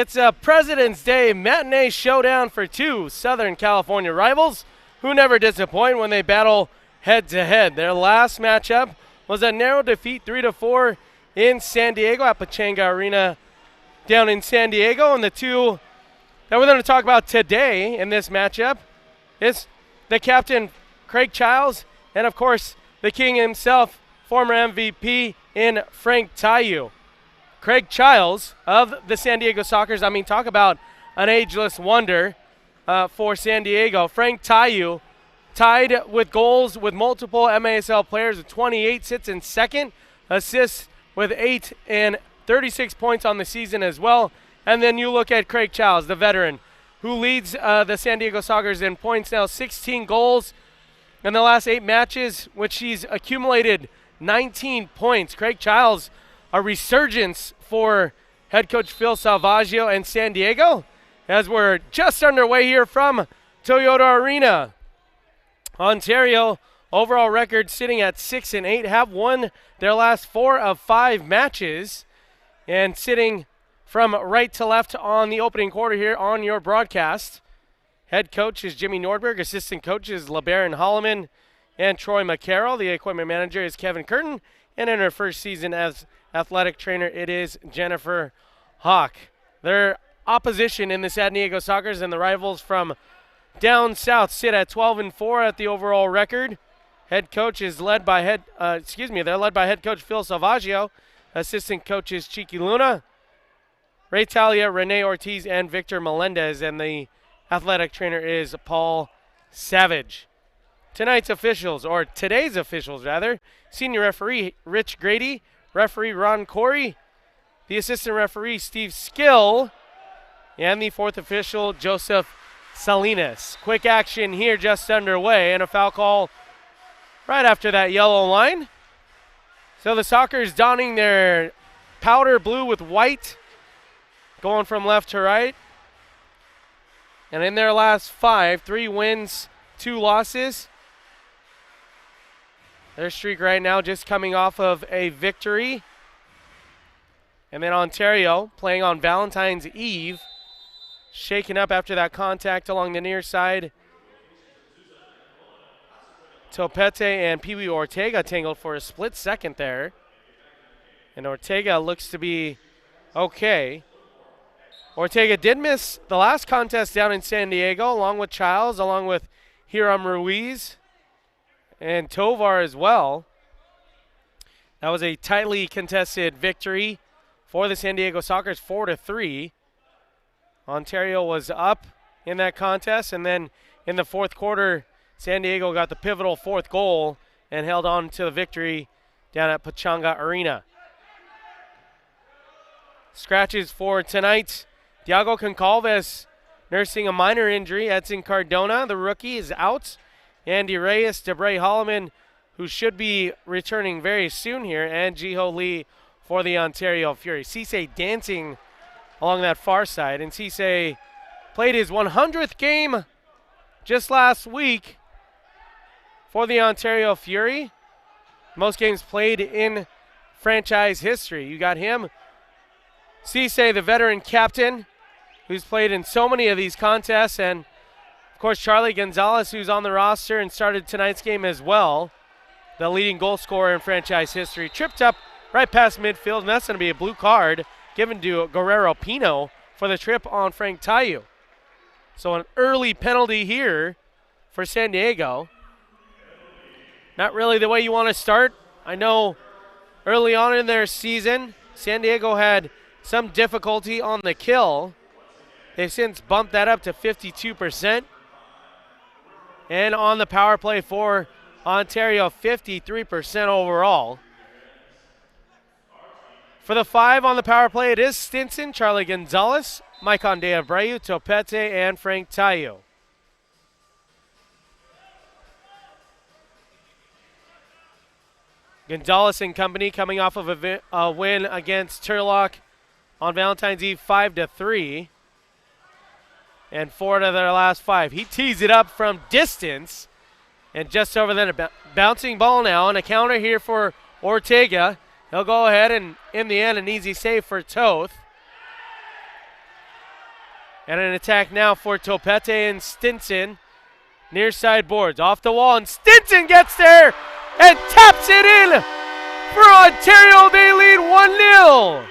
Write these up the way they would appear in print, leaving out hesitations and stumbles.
It's a President's Day matinee showdown for two Southern California rivals who never disappoint when they battle head-to-head. Their last matchup was a narrow defeat 3-4 in San Diego at Pechanga Arena down in San Diego. And the two that we're going to talk about today in this matchup is the captain, Craig Childs, and of course the king himself, former MVP in Frank Tayu. Craig Childs of the San Diego Sockers. I mean, talk about an ageless wonder for San Diego. Frank Tayu tied with goals with multiple MASL players with 28, sits in second, assists with 8 and 36 points on the season as well. And then you look at Craig Childs, the veteran, who leads the San Diego Sockers in points now, 16 goals in the last 8 matches, which he's accumulated 19 points. Craig Childs, a resurgence for head coach Phil Salvaggio and San Diego, as we're just underway here from Toyota Arena. Ontario, overall record sitting at 6-8, have won their last 4 of 5 matches, and sitting from right to left on the opening quarter here on your broadcast. Head coach is Jimmy Nordberg, assistant coach is LeBaron Holloman and Troy McCarroll. The equipment manager is Kevin Curtin, and in her first season as athletic trainer, it is Jennifer Hawk. Their opposition in the San Diego Sockers and the rivals from down south sit at 12-4 at the overall record. Head coach is led by they're led by head coach Phil Salvaggio, assistant coaches Chiqui Luna, Ray Talia, Rene Ortiz, and Victor Melendez, and the athletic trainer is Paul Savage. Today's officials, senior referee Rich Grady, referee Ron Corey, the assistant referee Steve Skill, and the fourth official Joseph Salinas. Quick action here just underway, and a foul call right after that yellow line. So the Sockers donning their powder blue with white, going from left to right. And in their last 5, 3 wins, 2 losses. Their streak right now just coming off of a victory. And then Ontario playing on Valentine's Eve, shaken up after that contact along the near side. Topete and Pee Wee Ortega tangled for a split second there. And Ortega looks to be okay. Ortega did miss the last contest down in San Diego, along with Childs, along with Hiram Ruiz and Tovar as well. That was a tightly contested victory for the San Diego Sockers, 4-3. Ontario was up in that contest, and then in the fourth quarter, San Diego got the pivotal 4th goal and held on to the victory down at Pechanga Arena. Scratches for tonight. Diago Concalves nursing a minor injury. Edson Cardona, the rookie, is out. Andy Reyes, Debray Holloman, who should be returning very soon here, and Jiho Lee for the Ontario Fury. Cisse dancing along that far side, and Cisse played his 100th game just last week for the Ontario Fury. Most games played in franchise history. You got him, Cisse, the veteran captain, who's played in so many of these contests, and of course Charlie Gonzalez, who's on the roster and started tonight's game as well, the leading goal scorer in franchise history. Tripped up right past midfield, and that's going to be a blue card given to Guerrero Pino for the trip on Frank Tayu. So an early penalty here for San Diego. Not really the way you want to start. I know early on in their season, San Diego had some difficulty on the kill. They've since bumped that up to 52%. And on the power play for Ontario, 53% overall. For the 5 on the power play, it is Stinson, Charlie Gonzalez, Maicon De Abreu, Topete, and Frank Tayu. Gonzalez and company coming off of a win against Turlock on Valentine's Eve, 5-3. And 4 out of their last 5. He tees it up from distance. And just over there, a bouncing ball now, and a counter here for Ortega. He'll go ahead, and in the end, an easy save for Toth. And an attack now for Topete and Stinson. Near side boards, off the wall, and Stinson gets there and taps it in for Ontario. They lead 1-0.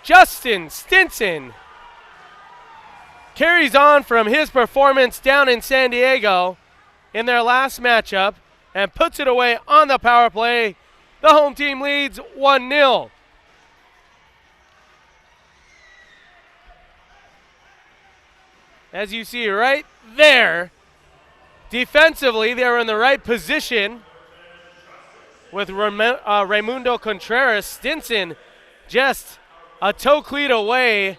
Justin Stinson carries on from his performance down in San Diego in their last matchup and puts it away on the power play. The home team leads 1-0. As you see right there, defensively they were in the right position with Raimundo Contreras. Stinson just a toe cleat away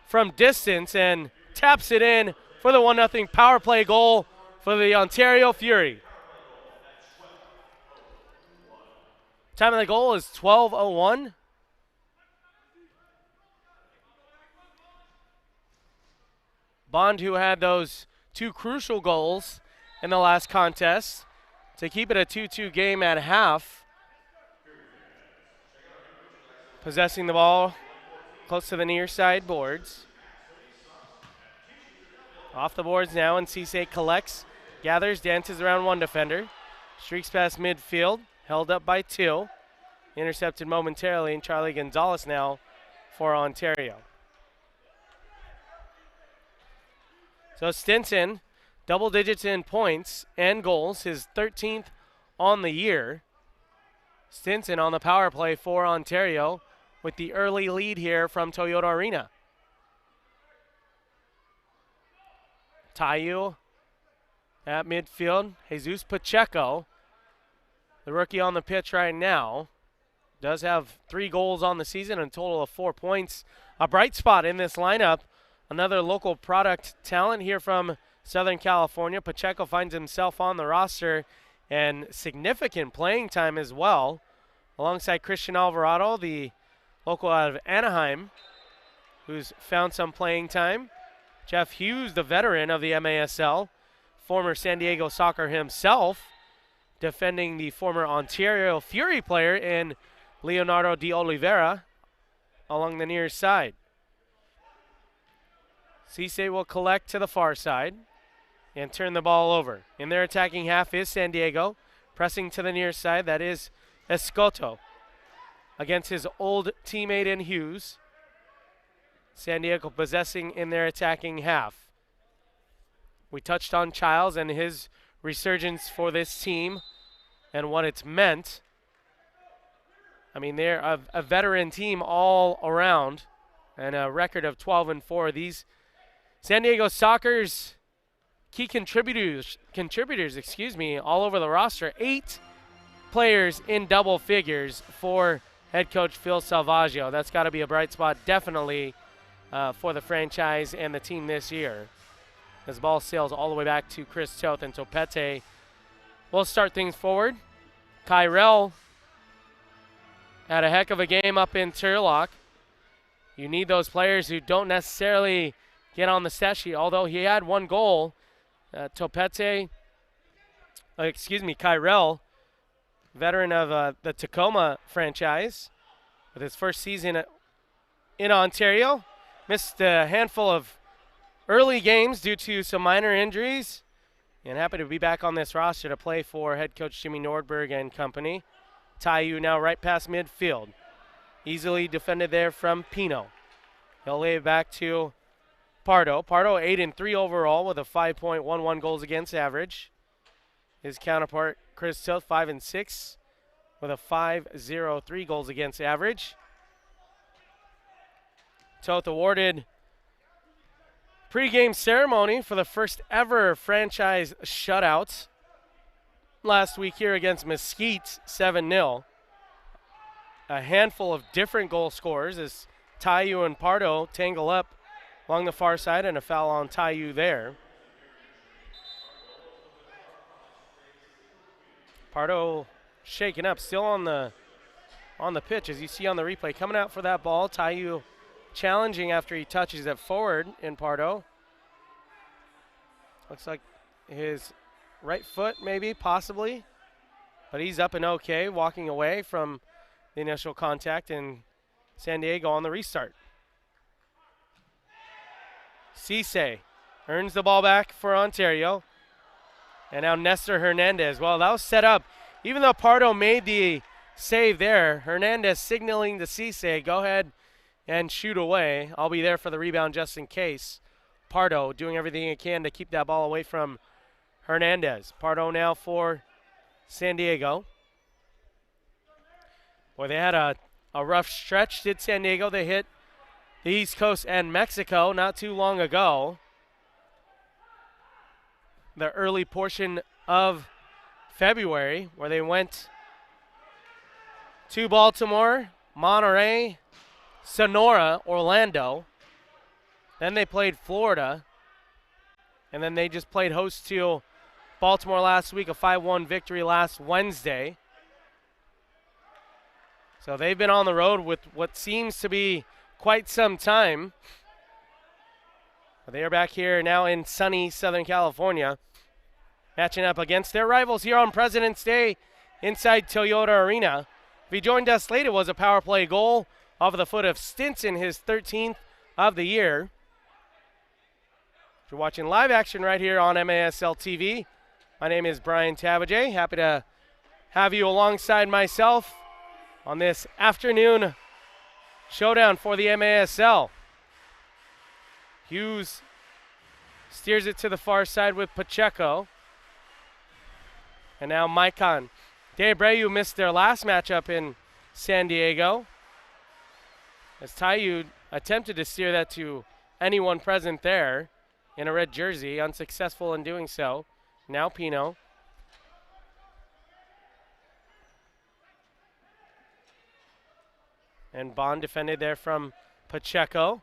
from distance and taps it in for the 1-0 power play goal for the Ontario Fury. Time of the goal is 12:01. Bond, who had those two crucial goals in the last contest to keep it a 2-2 game at half. Possessing the ball close to the near side boards. Off the boards now, and Cisse collects, gathers, dances around one defender. Streaks past midfield, held up by two. Intercepted momentarily, and Charlie Gonzalez now for Ontario. So Stinson, double digits in points and goals, his 13th on the year. Stinson on the power play for Ontario with the early lead here from Toyota Arena. Tayu at midfield. Jesus Pacheco, the rookie on the pitch right now, does have 3 goals on the season and a total of 4 points. A bright spot in this lineup. Another local product talent here from Southern California. Pacheco finds himself on the roster and significant playing time as well, alongside Christian Alvarado, the local out of Anaheim, who's found some playing time. Jeff Hughes, the veteran of the MASL, former San Diego Soccer himself, defending the former Ontario Fury player in Leonardo de Oliveira along the near side. Cisse will collect to the far side and turn the ball over. In their attacking half is San Diego. Pressing to the near side, that is Escoto against his old teammate in Hughes. San Diego possessing in their attacking half. We touched on Childs and his resurgence for this team and what it's meant. I mean, they're a veteran team all around and a record of 12-4. These San Diego Soccer's key contributors, all over the roster. 8 players in double figures for head coach Phil Salvaggio. That's got to be a bright spot, definitely, for the franchise and the team this year. As the ball sails all the way back to Chris Toth, and Topete will start things forward. Kyrell had a heck of a game up in Turlock. You need those players who don't necessarily get on the stat sheet, although he had 1 goal. Kyrell, veteran of the Tacoma franchise, with his first season in Ontario. Missed a handful of early games due to some minor injuries, and happy to be back on this roster to play for head coach Jimmy Nordberg and company. Tayu now right past midfield. Easily defended there from Pino. He'll lay it back to Pardo. Pardo 8-3 overall with a 5.11 goals against average. His counterpart Chris Toth 5-6 with a 5.03 goals against average. Toth awarded pre-game ceremony for the first ever franchise shutout last week here against Mesquite, 7-0. A handful of different goal scorers as Tayu and Pardo tangle up along the far side, and a foul on Tayu there. Pardo shaken up, still on the pitch, as you see on the replay. Coming out for that ball, Tayu challenging after he touches it forward in Pardo. Looks like his right foot, maybe, possibly. But he's up and okay, walking away from the initial contact, and San Diego on the restart. Cisse earns the ball back for Ontario. And now Nestor Hernandez. Well, that was set up. Even though Pardo made the save there, Hernandez signaling to Cisse, go ahead and shoot away. I'll be there for the rebound just in case. Pardo doing everything he can to keep that ball away from Hernandez. Pardo now for San Diego. Boy, they had a rough stretch, did San Diego. They hit the East Coast and Mexico not too long ago. The early portion of February, where they went to Baltimore, Monterey, Sonora, Orlando. Then they played Florida. And then they just played host to Baltimore last week, a 5-1 victory last Wednesday. So they've been on the road with what seems to be quite some time. But they are back here now in sunny Southern California, matching up against their rivals here on President's Day inside Toyota Arena. If you joined us late, it was a power play goal off of the foot of Stinson, his 13th of the year. If you're watching live action right here on MASL TV, my name is Brian Tabajay. Happy to have you alongside myself on this afternoon showdown for the MASL. Hughes steers it to the far side with Pacheco. And now Maicon. De Abreu missed their last matchup in San Diego, as Taiyu attempted to steer that to anyone present there in a red jersey, unsuccessful in doing so. Now Pino. And Bond defended there from Pacheco.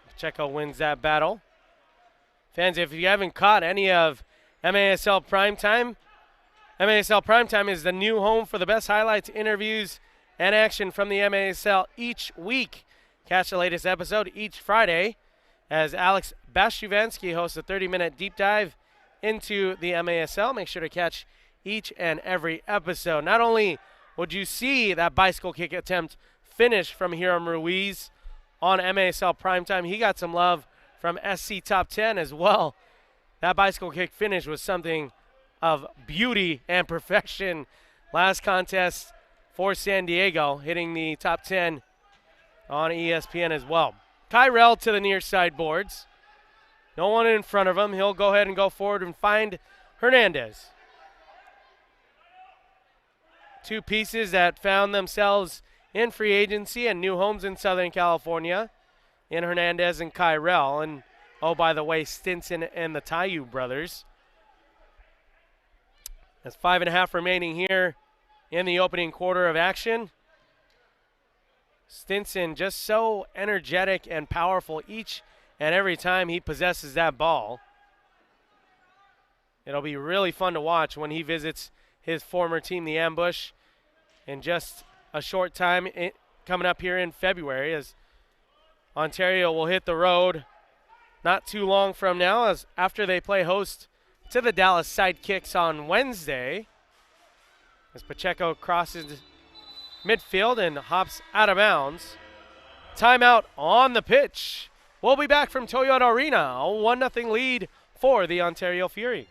Pacheco wins that battle. Fans, if you haven't caught any of MASL Primetime, MASL Primetime is the new home for the best highlights, interviews, and action from the MASL each week. Catch the latest episode each Friday as Alex Bashuvansky hosts a 30-minute deep dive into the MASL. Make sure to catch each and every episode. Not only would you see that bicycle kick attempt finish from Hiram Ruiz on MASL Primetime, he got some love from SC Top 10 as well. That bicycle kick finish was something of beauty and perfection. Last contest for San Diego, hitting the top 10 on ESPN as well. Kyrell to the near side boards. No one in front of him. He'll go ahead and go forward and find Hernandez. Two pieces that found themselves in free agency and new homes in Southern California, in Hernandez and Kyrell. And, oh, by the way, Stinson and the Taiyu brothers. There's 5.5 remaining here in the opening quarter of action. Stinson just so energetic and powerful each and every time he possesses that ball. It'll be really fun to watch when he visits his former team, the Ambush, in just a short time coming up here in February, as Ontario will hit the road not too long from now, as after they play host to the Dallas Sidekicks on Wednesday, as Pacheco crosses midfield and hops out of bounds. Timeout on the pitch. We'll be back from Toyota Arena, a 1-0 lead for the Ontario Fury.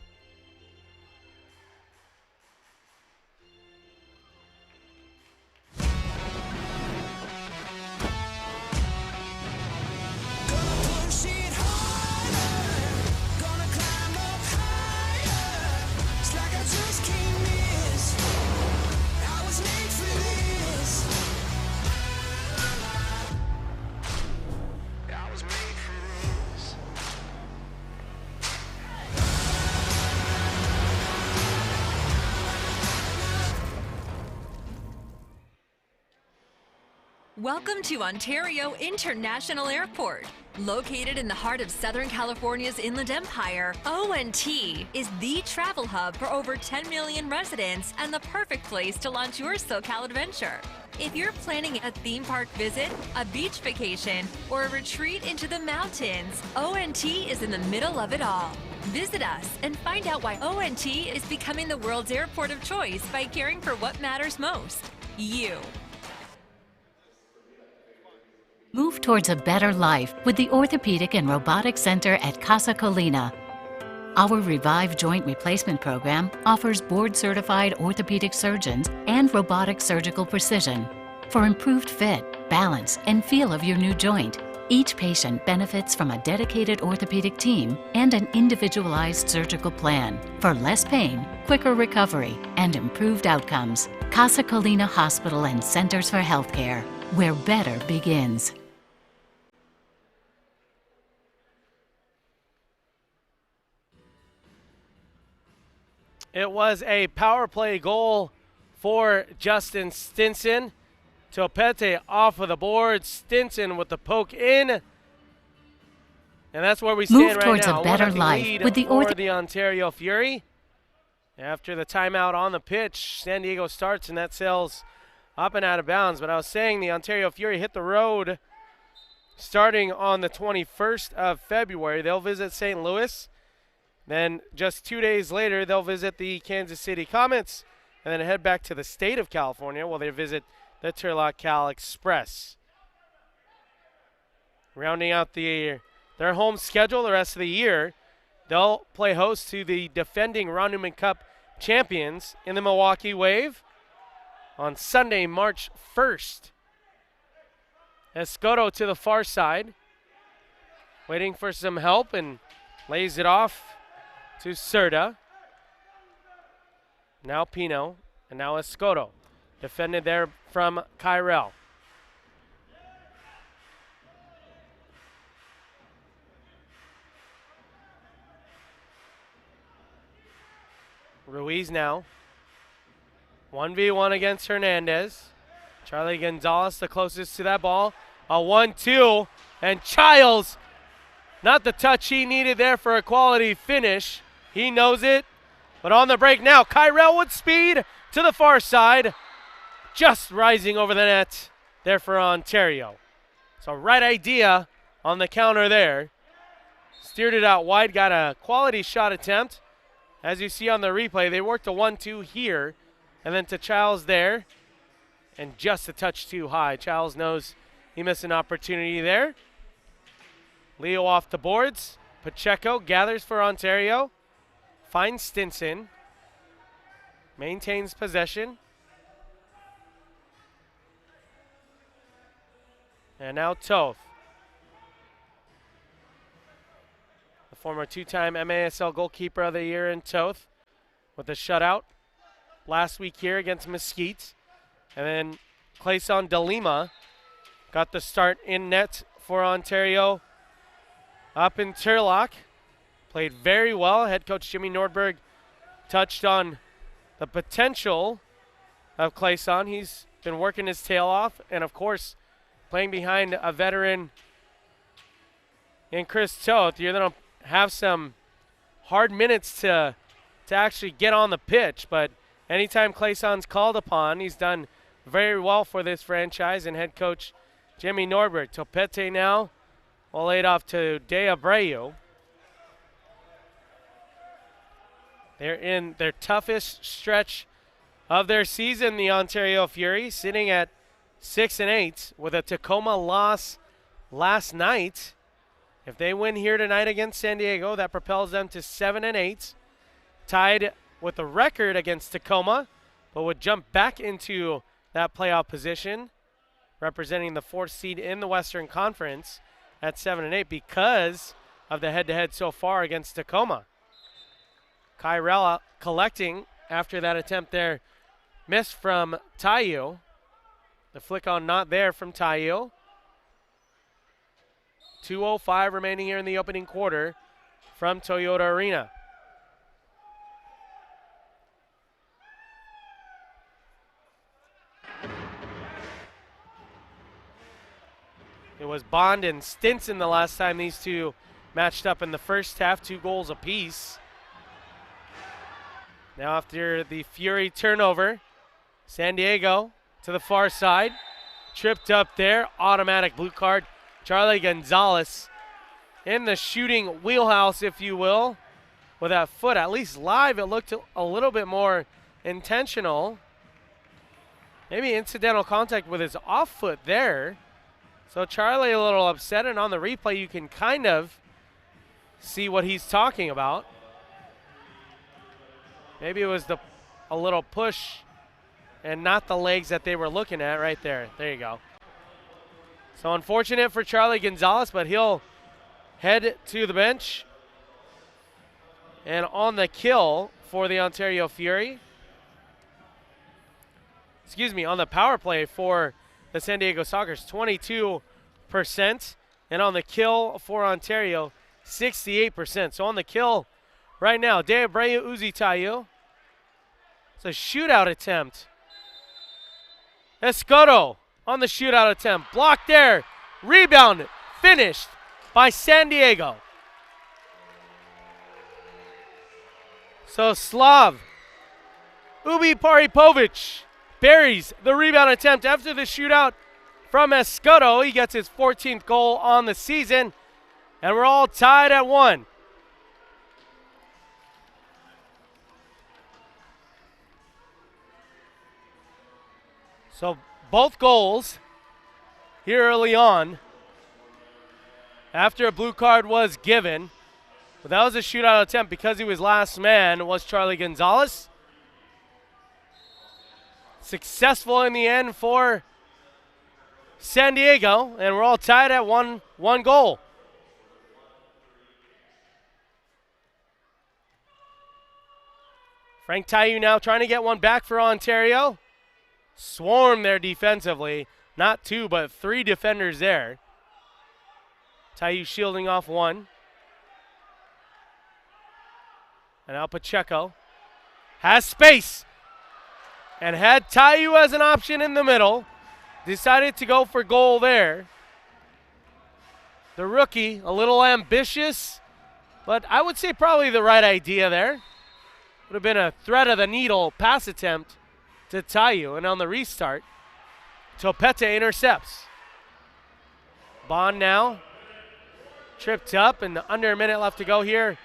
Welcome to Ontario International Airport. Located in the heart of Southern California's Inland Empire, O&T is the travel hub for over 10 million residents and the perfect place to launch your SoCal adventure. If you're planning a theme park visit, a beach vacation, or a retreat into the mountains, ONT is in the middle of it all. Visit us and find out why ONT is becoming the world's airport of choice by caring for what matters most, you. Move towards a better life with the Orthopedic and Robotic Center at Casa Colina. Our Revive Joint Replacement Program offers board-certified orthopedic surgeons and robotic surgical precision for improved fit, balance, and feel of your new joint. Each patient benefits from a dedicated orthopedic team and an individualized surgical plan for less pain, quicker recovery, and improved outcomes. Casa Colina Hospital and Centers for Healthcare, where better begins. It was a power play goal for Justin Stinson. Topete off of the board. Stinson with the poke in. And that's where we stand Move right towards now. a better 1-0 life lead with the for the Ontario Fury. After the timeout on the pitch, San Diego starts, and that sails up and out of bounds. But I was saying the Ontario Fury hit the road starting on the 21st of February. They'll visit St. Louis. Then just 2 days later, they'll visit the Kansas City Comets and then head back to the state of California while they visit the Turlock Cal Express. Rounding out their home schedule the rest of the year, they'll play host to the defending Ron Newman Cup champions in the Milwaukee Wave on Sunday, March 1st. Escoto to the far side, waiting for some help and lays it off to Serta. Now Pino, and now Escoto. Defended there from Kyrell. Ruiz now. 1v1 against Hernandez. Charlie Gonzalez the closest to that ball. A 1-2, and Childs, not the touch he needed there for a quality finish. He knows it, but on the break now, Kyrell with speed to the far side, just rising over the net there for Ontario. So right idea on the counter there. Steered it out wide, got a quality shot attempt. As you see on the replay, they worked a 1-2 here, and then to Childs there, and just a touch too high. Childs knows he missed an opportunity there. Leo off the boards. Pacheco gathers for Ontario. Finds Stinson. Maintains possession. And now Toth. The former two-time MASL goalkeeper of the year in Toth with a shutout last week here against Mesquite. And then Clayson De Lima got the start in net for Ontario up in Turlock. Played very well. Head coach Jimmy Nordberg touched on the potential of Clayson. He's been working his tail off, and of course, playing behind a veteran in Chris Toth, you're going to have some hard minutes to actually get on the pitch. But anytime Clayson's called upon, he's done very well for this franchise, and head coach Jimmy Nordberg. Topete now will lay it off to De Abreu. They're in their toughest stretch of their season, the Ontario Fury, sitting at 6-8 with a Tacoma loss last night. If they win here tonight against San Diego, that propels them to 7-8, tied with the record against Tacoma, but would jump back into that playoff position, representing the 4th seed in the Western Conference at 7-8 because of the head-to-head so far against Tacoma. Kyrell collecting after that attempt there. Missed from Tayo. The flick on not there from Tayo. 2:05 remaining here in the opening quarter from Toyota Arena. It was Bond and Stinson the last time these two matched up in the first half, 2 goals apiece. Now after the Fury turnover, San Diego to the far side. Tripped up there. Automatic blue card. Charlie Gonzalez in the shooting wheelhouse, if you will. With that foot, at least live, it looked a little bit more intentional. Maybe incidental contact with his off foot there. So Charlie a little upset, and on the replay you can kind of see what he's talking about. Maybe it was a little push and not the legs that they were looking at right there. There you go. So unfortunate for Charlie Gonzalez, but he'll head to the bench. And on the kill for the Ontario Fury, on the power play for the San Diego Sockers, 22%. And on the kill for Ontario, 68%. So on the kill right now, De Abreu, Uzi Tayu. It's a shootout attempt. Escoto on the shootout attempt. Blocked there. Rebound finished by San Diego. So Slav Ubi Paripovic buries the rebound attempt after the shootout from Escoto. He gets his 14th goal on the season, and we're all tied at 1. So both goals here early on after a blue card was given. But that was a shootout attempt because he was last man, was Charlie Gonzalez. Successful in the end for San Diego, and we're all tied at one goal. Frank Tayu now trying to get one back for Ontario. Swarm there defensively. Not 2, but 3 defenders there. Tayu shielding off one. And now Pacheco has space and had Tayu as an option in the middle. Decided to go for goal there. The rookie, a little ambitious, but I would say probably the right idea there. Would have been a thread of the needle pass attempt to Tayu. And on the restart, Topete intercepts. Bond now tripped up, and under a minute left to go here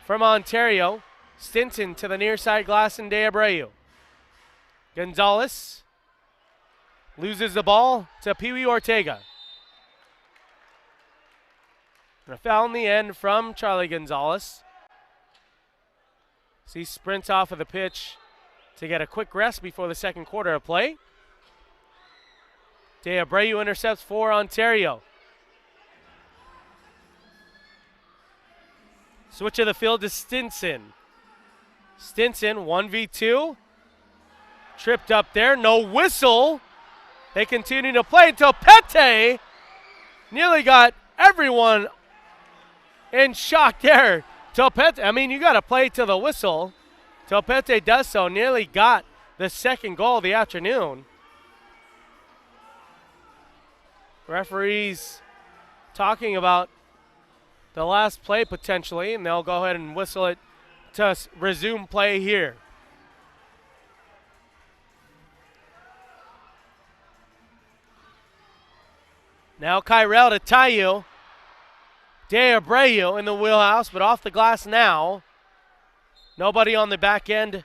from Ontario. Stinson to the near side glass, and De Abreu. Gonzalez loses the ball to Pee Wee Ortega. And a foul in the end from Charlie Gonzalez. So he sprints off of the pitch to get a quick rest before the second quarter of play. De Abreu intercepts for Ontario. Switch of the field to Stinson. Stinson, 1v2. Tripped up there, no whistle. They continue to play until Pete nearly got everyone in shock there. Topete, I mean, you got to play to the whistle. Topete does so, nearly got the second goal of the afternoon. Referees talking about the last play potentially, and they'll go ahead and whistle it to resume play here. Now Kyrell to Tayu. De Abreu in the wheelhouse, but off the glass now. Nobody on the back end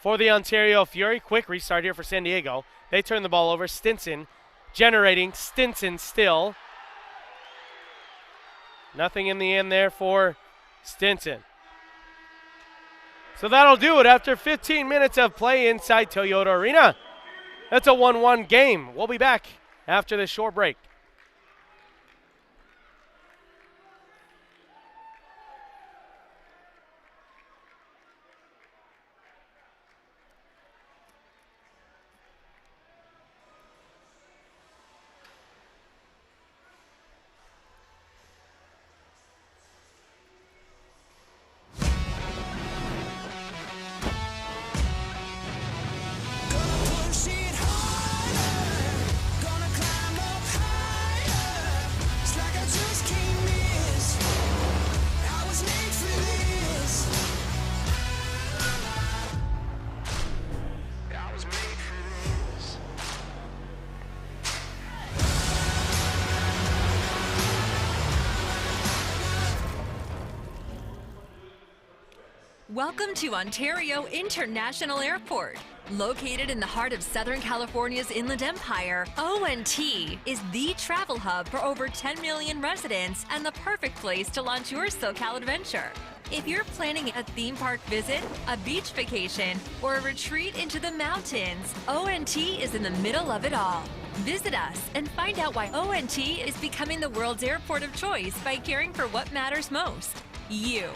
for the Ontario Fury. Quick restart here for San Diego. They turn the ball over. Stinson generating. Stinson still. Nothing in the end there for Stinson. So that'll do it after 15 minutes of play inside Toyota Arena. That's a 1-1 game. We'll be back after this short break. Welcome to Ontario International Airport. Located in the heart of Southern California's Inland Empire, ONT is the travel hub for over 10 million residents and the perfect place to launch your SoCal adventure. If you're planning a theme park visit, a beach vacation, or a retreat into the mountains, ONT is in the middle of it all. Visit us and find out why ONT is becoming the world's airport of choice by caring for what matters most, you.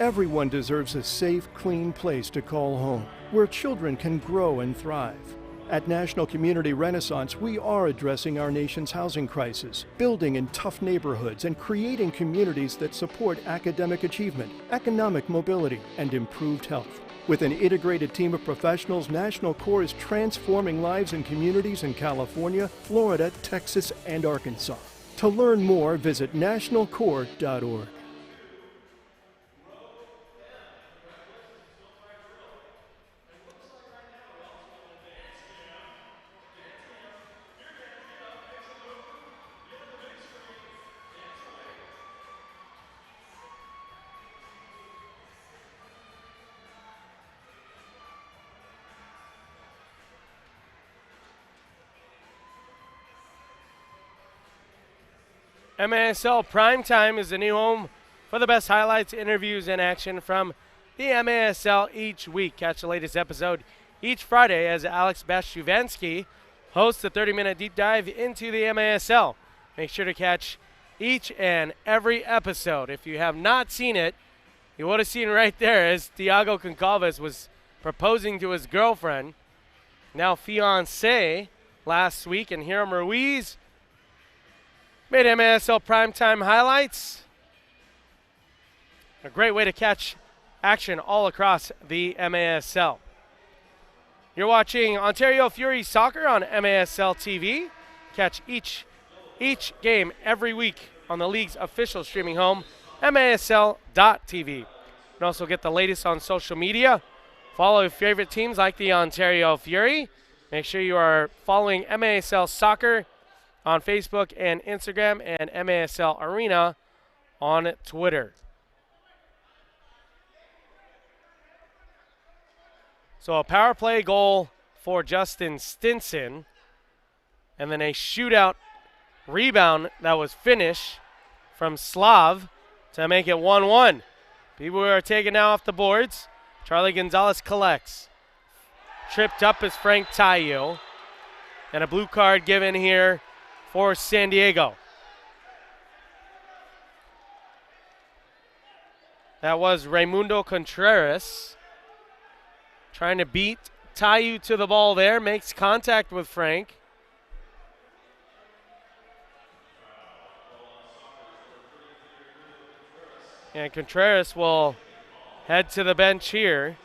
Everyone deserves a safe, clean place to call home, where children can grow and thrive. At National Community Renaissance, we are addressing our nation's housing crisis, building in tough neighborhoods, and creating communities that support academic achievement, economic mobility, and improved health. With an integrated team of professionals, National Core is transforming lives and communities in California, Florida, Texas, and Arkansas. To learn more, visit nationalcore.org. MASL Primetime is the new home for the best highlights, interviews, and action from the MASL each week. Catch the latest episode each Friday as Alex Bashuvansky hosts a 30-minute deep dive into the MASL. Make sure to catch each and every episode. If you have not seen it, you would have seen right there as Thiago Concalves was proposing to his girlfriend, now fiancée, last week, and Hiram Ruiz made MASL Primetime highlights. A great way to catch action all across the MASL. You're watching Ontario Fury Soccer on MASL TV. Catch each game every week on the league's official streaming home, MASL.tv. You can also get the latest on social media. Follow your favorite teams like the Ontario Fury. Make sure you are following MASL Soccer on Facebook and Instagram, and MASL Arena on Twitter. So a power play goal for Justin Stinson, and then a shootout rebound that was finished from Slav to make it 1-1. People are taken now off the boards. Charlie Gonzalez collects. Tripped up is Frank Tayo. And a blue card given here for San Diego. That was Raimundo Contreras trying to beat Tayu to the ball there. Makes contact with Frank. And Contreras will head to the bench here.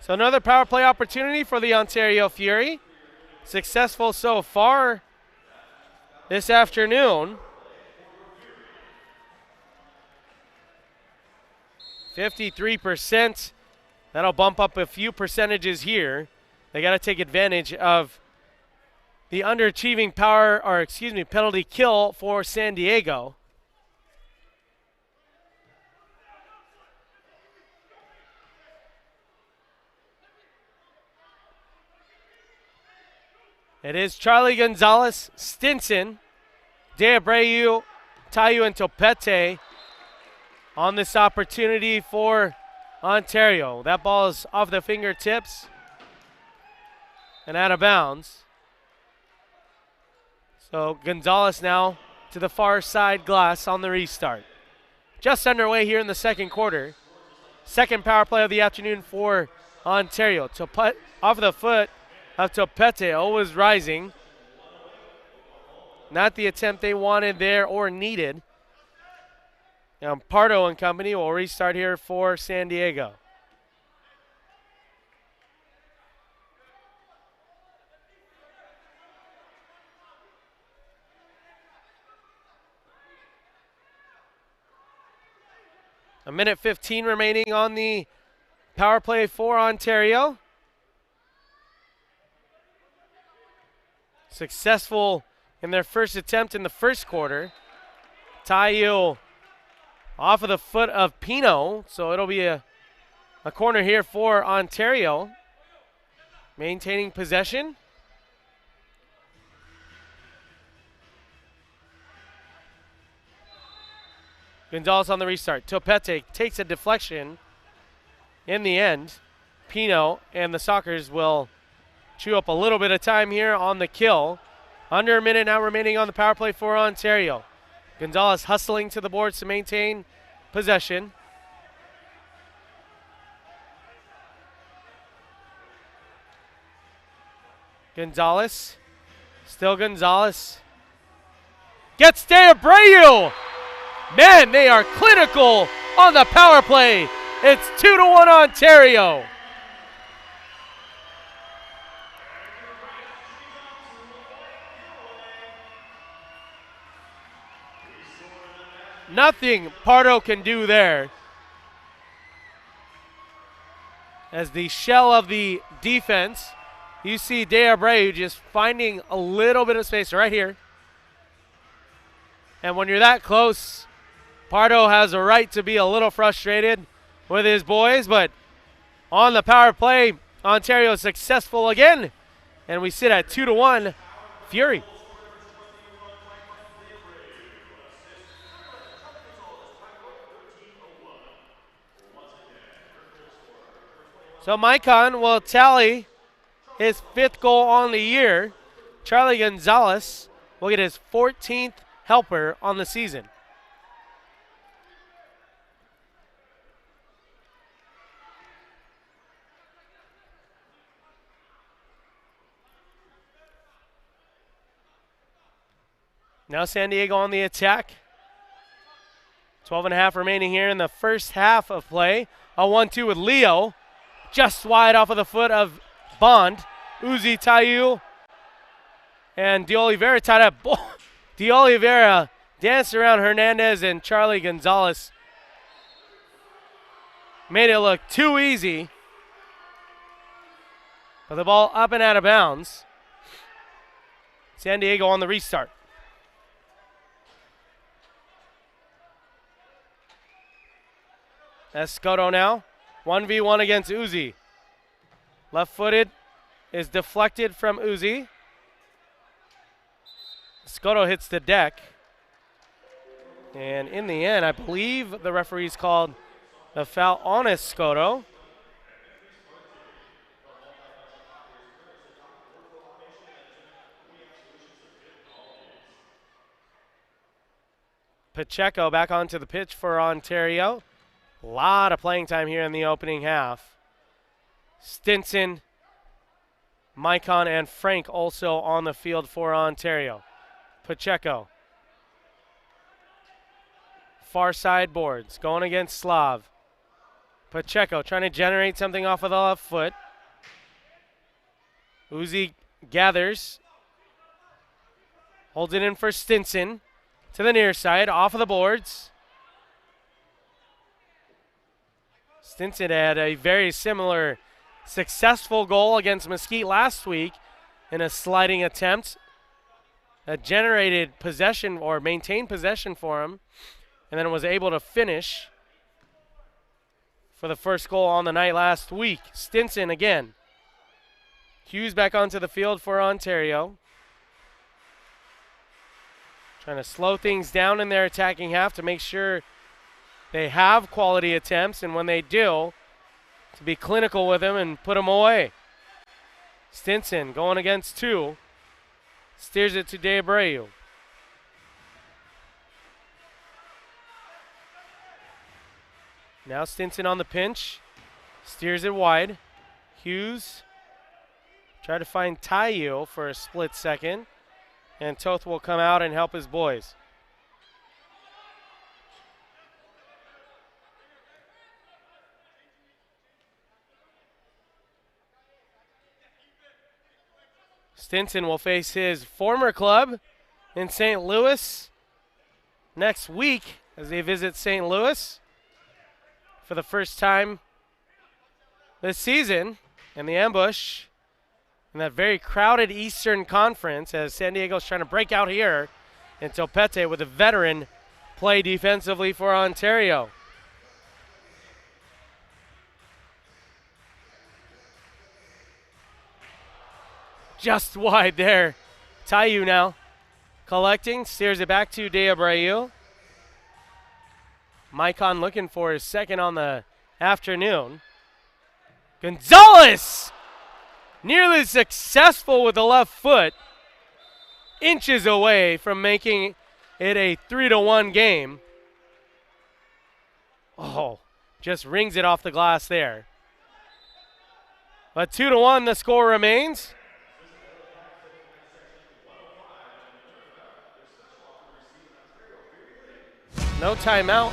So another power play opportunity for the Ontario Fury. Successful so far this afternoon. 53%. That'll bump up a few percentages here. They got to take advantage of the underachieving penalty kill for San Diego. It is Charlie Gonzalez, Stinson, De Abreu, Tayu, and Topete on this opportunity for Ontario. That ball is off the fingertips and out of bounds. So Gonzalez now to the far side glass on the restart. Just underway here in the second quarter. Second power play of the afternoon for Ontario. To put off the foot of Topete, always rising. Not the attempt they wanted there or needed. Now Pardo and company will restart here for San Diego. A minute 15 remaining on the power play for Ontario. Successful in their first attempt in the first quarter. Tayu Off of the foot of Pino, so it'll be a corner here for Ontario. Maintaining possession. Gonzalez on the restart. Topete takes a deflection. In the end, Pino and the Sockers will chew up a little bit of time here on the kill. Under a minute now remaining on the power play for Ontario. Gonzalez hustling to the boards to maintain possession. Gonzalez. Still Gonzalez. Gets De Abreu. Man, they are clinical on the power play. It's 2-1 Ontario. Nothing Pardo can do there. As the shell of the defense, you see De Abreu just finding a little bit of space right here. And when you're that close, Pardo has a right to be a little frustrated with his boys, but on the power play, Ontario is successful again, and we sit at 2-1 Fury. So Maicon will tally his 5th goal on the year. Charlie Gonzalez will get his 14th helper on the season. Now San Diego on the attack. 12.5 remaining here in the first half of play. A 1-2 with Leo. Just wide off of the foot of Bond. Uzi Tayu and De Oliveira tied up. De Oliveira danced around Hernandez and Charlie Gonzalez. Made it look too easy. But the ball up and out of bounds. San Diego on the restart. Escoto now. 1v1 against Uzi. Left-footed is deflected from Uzi. Escoto hits the deck. And in the end, I believe the referees called the foul on Escoto. Pacheco back onto the pitch for Ontario. A lot of playing time here in the opening half. Stinson, Maicon, and Frank also on the field for Ontario. Pacheco. Far side boards, going against Slav. Pacheco trying to generate something off of the left foot. Uzi gathers. Holds it in for Stinson. To the near side, off of the boards. Stinson had a very similar successful goal against Mesquite last week in a sliding attempt that generated possession or maintained possession for him, and then was able to finish for the first goal on the night last week. Stinson again. Hughes back onto the field for Ontario. Trying to slow things down in their attacking half to make sure they have quality attempts, and when they do, to be clinical with them and put them away. Stinson going against two. Steers it to De Abreu. Now Stinson on the pinch. Steers it wide. Hughes try to find Tayo for a split second. And Toth will come out and help his boys. Stinson will face his former club in St. Louis next week as they visit St. Louis for the first time this season in the ambush in that very crowded Eastern Conference as San Diego's trying to break out here. And Topete with a veteran play defensively for Ontario. Just wide there. Tayu now collecting, steers it back to De Abreu. Maicon looking for his second on the afternoon. Gonzalez nearly successful with the left foot. Inches away from making it a 3-1 game. Oh, just rings it off the glass there. But 2-1 the score remains. No timeout.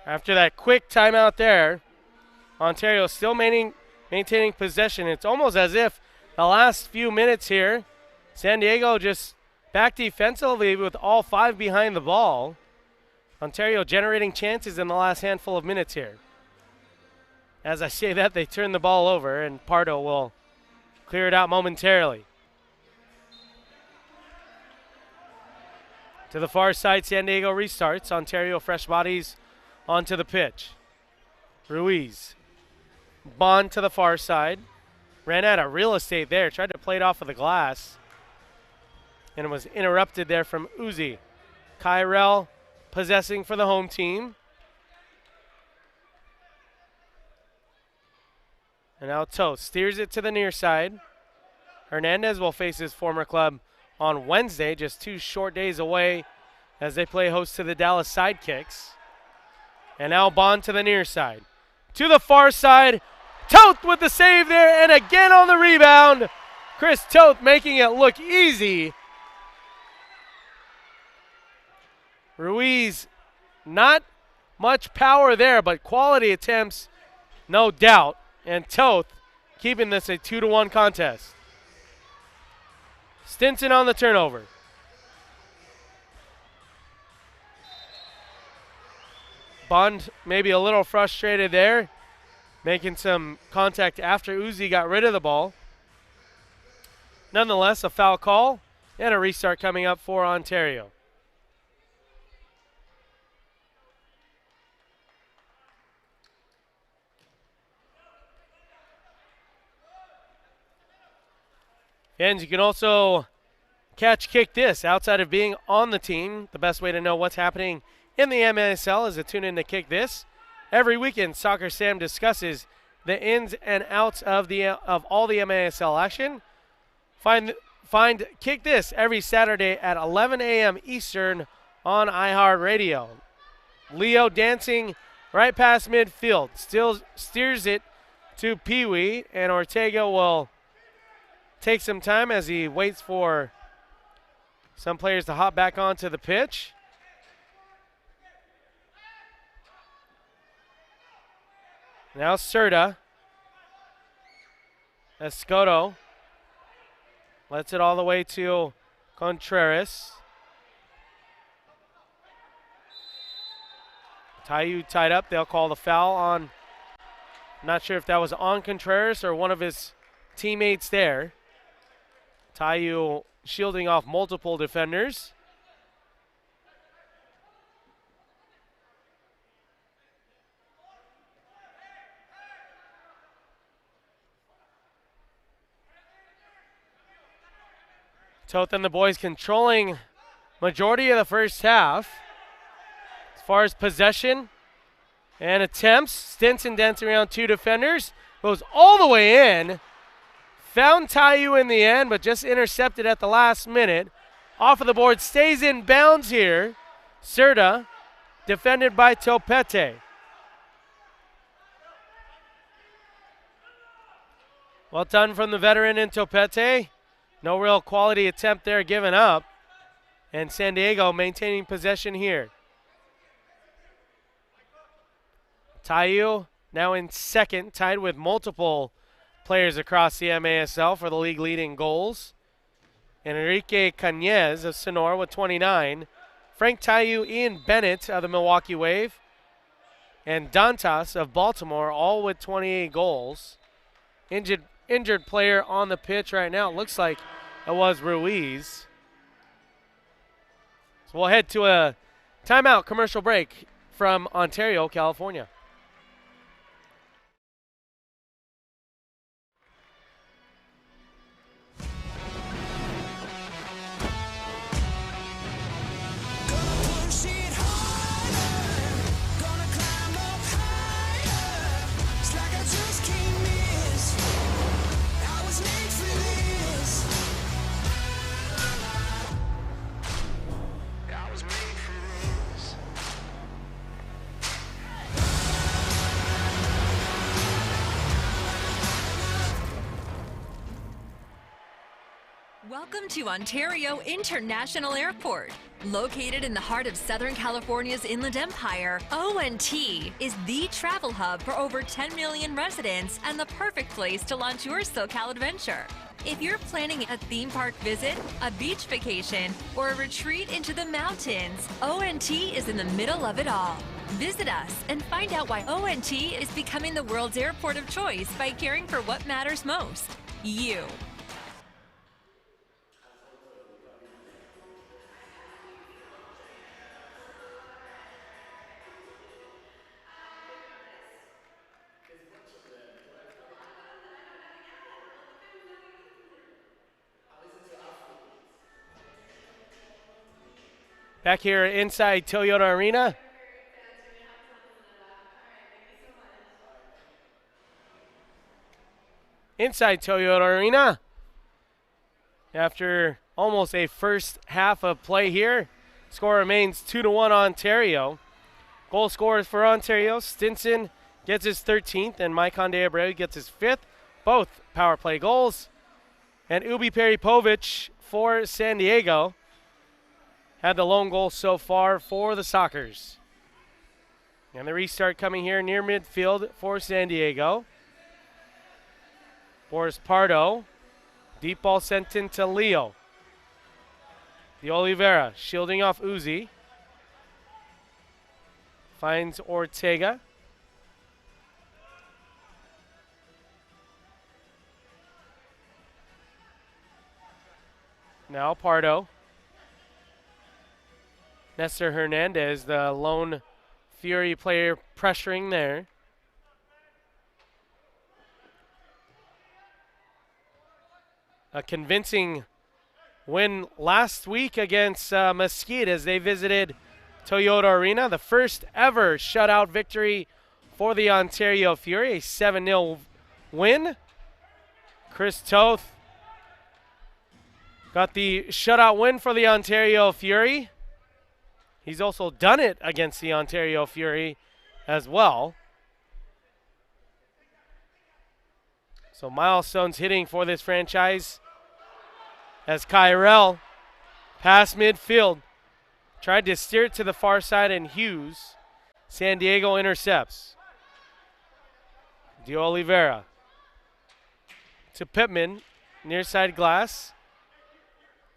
After that quick timeout there, Ontario still maintaining possession. It's almost as if the last few minutes here, San Diego just back defensively with all 5 behind the ball. Ontario generating chances in the last handful of minutes here. As I say that, they turn the ball over, and Pardo will clear it out momentarily. To the far side, San Diego restarts. Ontario fresh bodies onto the pitch. Ruiz. Bond to the far side. Ran out of real estate there. Tried to play it off of the glass. And it was interrupted there from Uzi. Kyrell possessing for the home team. And now Toth steers it to the near side. Hernandez will face his former club on Wednesday, just 2 short days away as they play host to the Dallas Sidekicks. And now Bond to the near side. To the far side. Toth with the save there, and again on the rebound. Chris Toth making it look easy. Ruiz, not much power there, but quality attempts, no doubt. And Toth keeping this a 2-1 contest. Stinson on the turnover. Bond maybe a little frustrated there, making some contact after Uzi got rid of the ball. Nonetheless, a foul call and a restart coming up for Ontario. And you can also catch Kick This outside of being on the team. The best way to know what's happening in the MASL is to tune in to Kick This. Every weekend, Soccer Sam discusses the ins and outs of all the MASL action. Find Kick This every Saturday at 11 a.m. Eastern on iHeartRadio. Leo dancing right past midfield. Still steers it to Pee Wee, and Ortega will take some time as he waits for some players to hop back onto the pitch. Now Serta. Escoto lets it all the way to Contreras. Tayu tied up. They'll call the foul on, not sure if that was on Contreras or one of his teammates there. Tayu shielding off multiple defenders. Toth and the boys controlling majority of the first half. As far as possession and attempts, Stinson dancing around 2 defenders. Goes all the way in. Found Tayu in the end, but just intercepted at the last minute. Off of the board, stays in bounds here. Serta, defended by Topete. Well done from the veteran in Topete. No real quality attempt there given up. And San Diego maintaining possession here. Tayu now in second, tied with multiple players across the MASL for the league leading goals. And Enrique Cañez of Sonora with 29 Frank Tayu, Ian Bennett of the Milwaukee Wave, and Dantas of Baltimore, all with 28 goals. Injured player on the pitch right now. It looks like it was Ruiz. So we'll head to a timeout commercial break from Ontario, California. Welcome to Ontario International Airport. Located in the heart of Southern California's Inland Empire, ONT is the travel hub for over 10 million residents and the perfect place to launch your SoCal adventure. If you're planning a theme park visit, a beach vacation, or a retreat into the mountains, ONT is in the middle of it all. Visit us and find out why ONT is becoming the world's airport of choice by caring for what matters most, you. Back here inside Toyota Arena. Inside Toyota Arena. After almost a first half of play here, score remains 2-1 Ontario. Goal scorers for Ontario, Stinson gets his 13th and Maikon de Abreu gets his 5th, both power play goals. And Ubi Peripovic for San Diego had the lone goal so far for the Sockers. And the restart coming here near midfield for San Diego. Boris Pardo. Deep ball sent in to Leo. De Oliveira shielding off Uzi. Finds Ortega. Now Pardo. Nestor Hernandez, the lone Fury player, pressuring there. A convincing win last week against Mesquite as they visited Toyota Arena. The first ever shutout victory for the Ontario Fury, a 7-0 win. Chris Toth got the shutout win for the Ontario Fury. He's also done it against the Ontario Fury as well. So milestones hitting for this franchise as Kyrell past midfield. Tried to steer it to the far side and Hughes. San Diego intercepts. De Oliveira to Pittman, near side glass.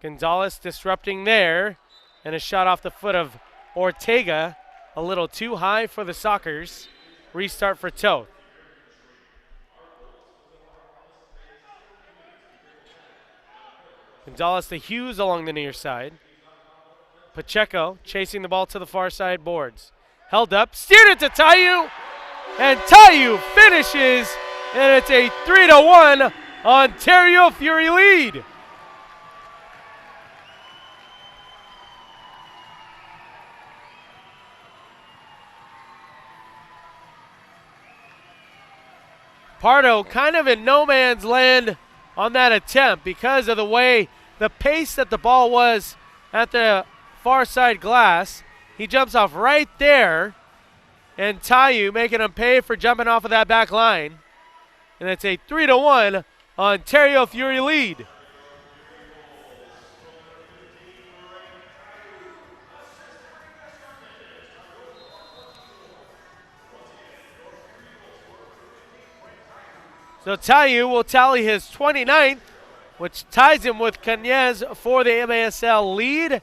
Gonzalez disrupting there. And a shot off the foot of Ortega, a little too high for the Sockers. Restart for Toth. Gonzalez to Hughes along the near side. Pacheco chasing the ball to the far side boards. Held up, steered it to Tayu, and Tayu finishes, and it's a 3-1 Ontario Fury lead. Pardo kind of in no man's land on that attempt because of the way, the pace that the ball was at the far side glass. He jumps off right there, and Tayu making him pay for jumping off of that back line. And it's a 3-1 Ontario Fury lead. So Tayu will tally his 29th, which ties him with Canez for the MASL lead.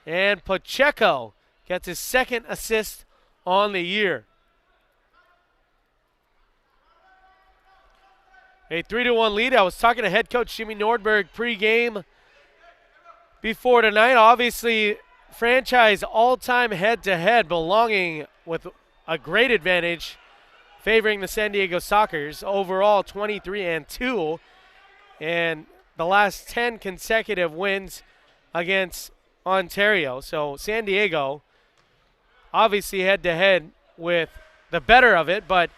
And Pacheco gets his second assist on the year. A 3-1 lead. I was talking to head coach Jimmy Nordberg pregame before tonight. Obviously, franchise all-time head-to-head belonging with a great advantage favoring the San Diego Sockers. Overall, 23-2. And the last 10 consecutive wins against Ontario. So San Diego obviously head-to-head with the better of it, but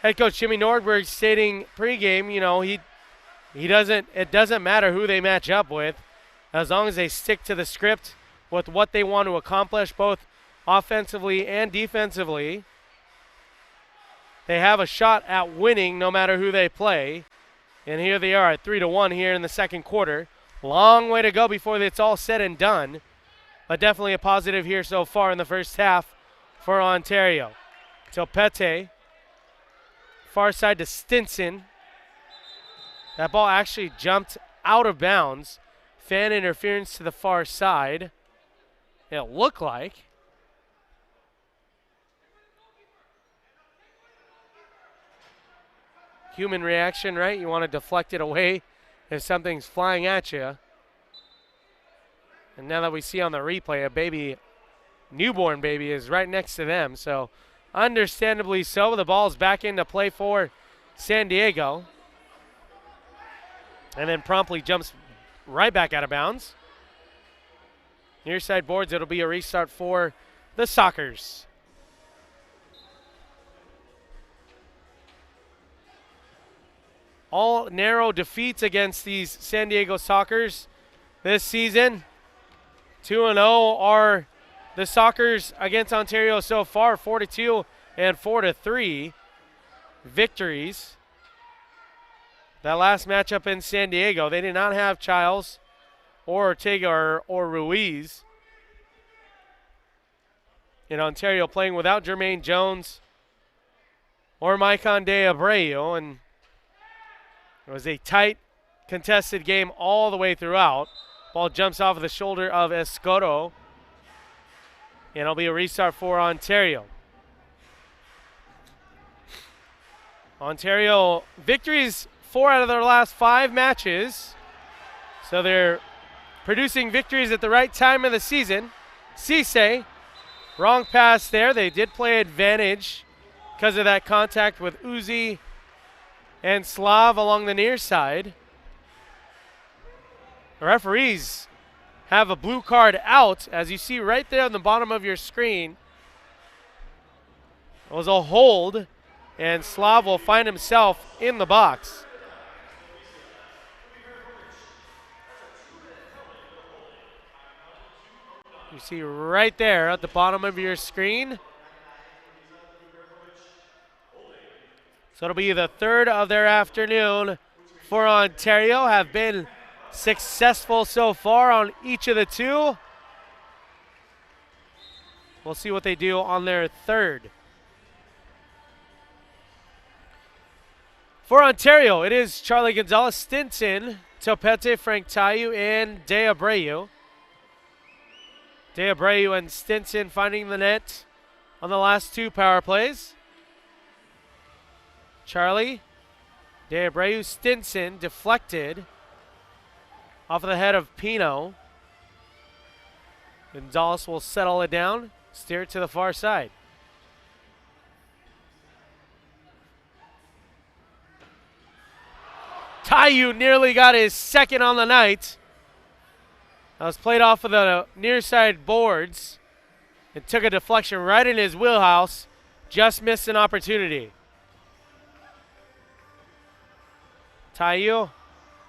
head coach Jimmy Nordberg stating pregame, you know, it doesn't matter who they match up with as long as they stick to the script with what they want to accomplish both offensively and defensively. They have a shot at winning no matter who they play. And here they are at 3-1 here in the second quarter. Long way to go before it's all said and done, but definitely a positive here so far in the first half for Ontario. Topete, far side to Stinson. That ball actually jumped out of bounds. Fan interference to the far side. It looked like. Human reaction, right? You want to deflect it away if something's flying at you. And now that we see on the replay, newborn baby is right next to them. So understandably so, the ball's back into play for San Diego. And then promptly jumps right back out of bounds. Near side boards, it'll be a restart for the Sockers. All narrow defeats against these San Diego Sockers this season. 2-0 are the Sockers against Ontario so far, 4-2 and 4-3 victories. That last matchup in San Diego, they did not have Childs or Ortega or Ruiz. In Ontario playing without Jermaine Jones or Maicon de Abreu, and it was a tight, contested game all the way throughout. Ball jumps off of the shoulder of Escoto, and it'll be a restart for Ontario. Ontario victories 4 out of their last 5 matches, so they're producing victories at the right time of the season. Cisse, wrong pass there. They did play advantage because of that contact with Uzi and Slav along the near side. The referees have a blue card out, as you see right there on the bottom of your screen. It was a hold, and Slav will find himself in the box. You see right there at the bottom of your screen. So it'll be the third of their afternoon for Ontario. Have been successful so far on each of the 2. We'll see what they do on their third. For Ontario, it is Charlie Gonzalez, Stinson, Topete, Frank Tayu, and De Abreu. De Abreu and Stinson finding the net on the last 2 power plays. Charlie, De Abreu, Stinson deflected off of the head of Pino. Gonzalez will settle it down, steer it to the far side. Tayu nearly got his second on the night. That was played off of the near side boards. It took a deflection right in his wheelhouse. Just missed an opportunity. Tayu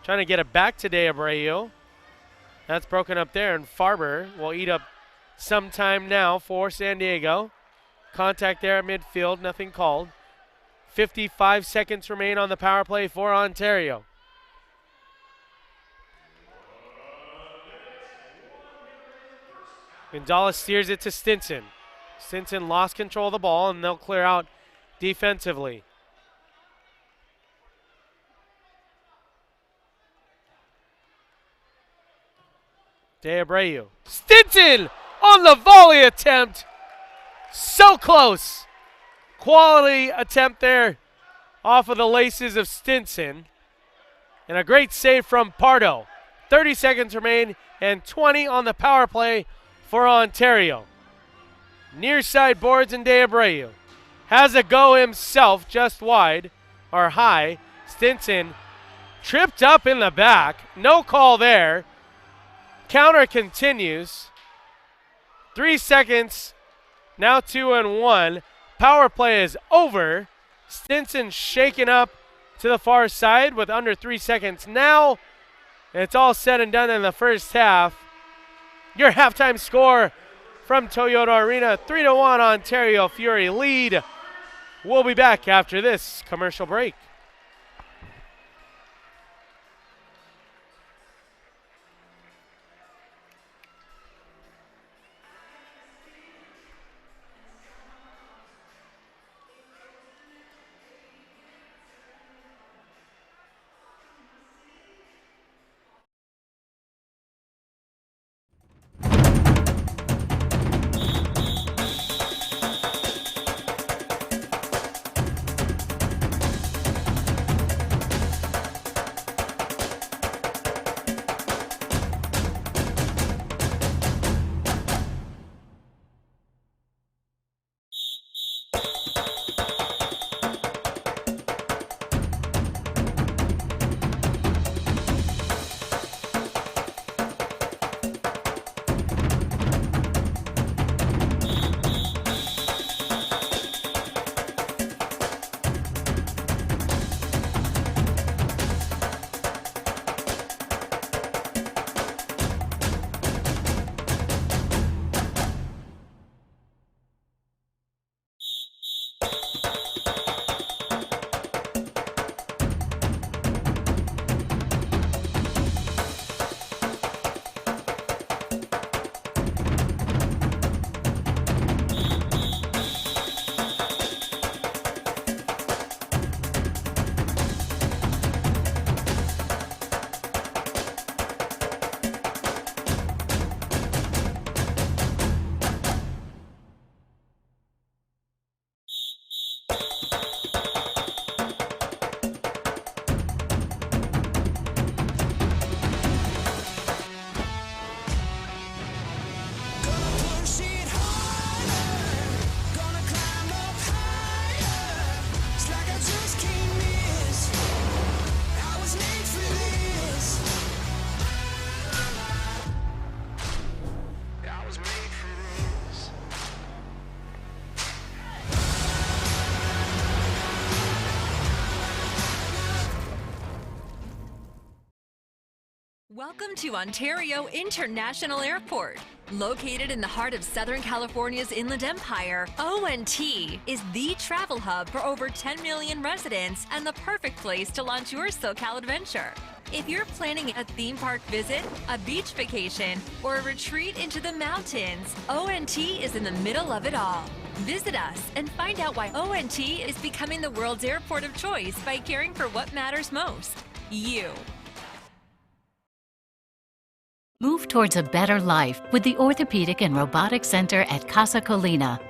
trying to get it back to De Abreu. That's broken up there, and Farber will eat up some time now for San Diego. Contact there at midfield, nothing called. 55 seconds remain on the power play for Ontario. Gonzalez steers it to Stinson. Stinson lost control of the ball, and they'll clear out defensively. De Abreu. Stinson on the volley attempt. So close. Quality attempt there off of the laces of Stinson. And a great save from Pardo. 30 seconds remain and 20 on the power play for Ontario. Near side boards and De Abreu has a go himself just wide or high. Stinson tripped up in the back. No call there. Counter continues. 3 seconds. Now 2-1. Power play is over. Stinson shaken up to the far side with under 3 seconds now. It's all said and done in the first half. Your halftime score from Toyota Arena, 3-1 Ontario Fury lead. We'll be back after this commercial break. Welcome to Ontario International Airport. Located in the heart of Southern California's Inland Empire, ONT is the travel hub for over 10 million residents and the perfect place to launch your SoCal adventure. If you're planning a theme park visit, a beach vacation, or a retreat into the mountains, ONT is in the middle of it all. Visit us and find out why ONT is becoming the world's airport of choice by caring for what matters most, you. Move towards a better life with the Orthopedic and Robotic Center at Casa Colina.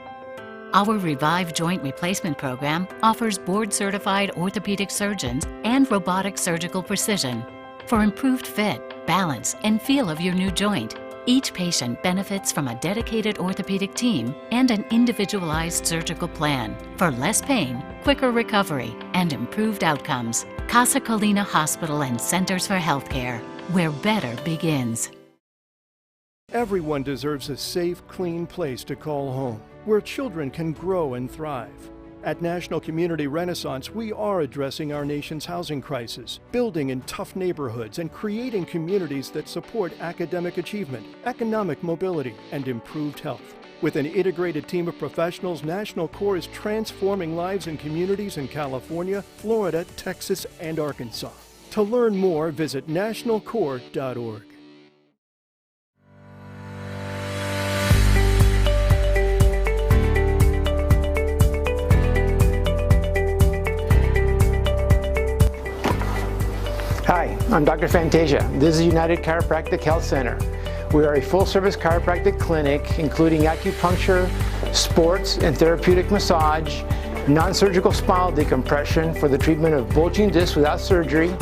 Our Revive Joint Replacement Program offers board-certified orthopedic surgeons and robotic surgical precision for improved fit, balance, and feel of your new joint. Each patient benefits from a dedicated orthopedic team and an individualized surgical plan for less pain, quicker recovery, and improved outcomes. Casa Colina Hospital and Centers for Healthcare, where better begins. Everyone deserves a safe, clean place to call home, where children can grow and thrive. At National Community Renaissance, we are addressing our nation's housing crisis, building in tough neighborhoods and creating communities that support academic achievement, economic mobility, and improved health. With an integrated team of professionals, National Core is transforming lives and communities in California, Florida, Texas, and Arkansas. To learn more, visit nationalcore.org. Hi, I'm Dr. Fantasia. This is United Chiropractic Health Center. We are a full-service chiropractic clinic, including acupuncture, sports and therapeutic massage, non-surgical spinal decompression for the treatment of bulging discs without surgery.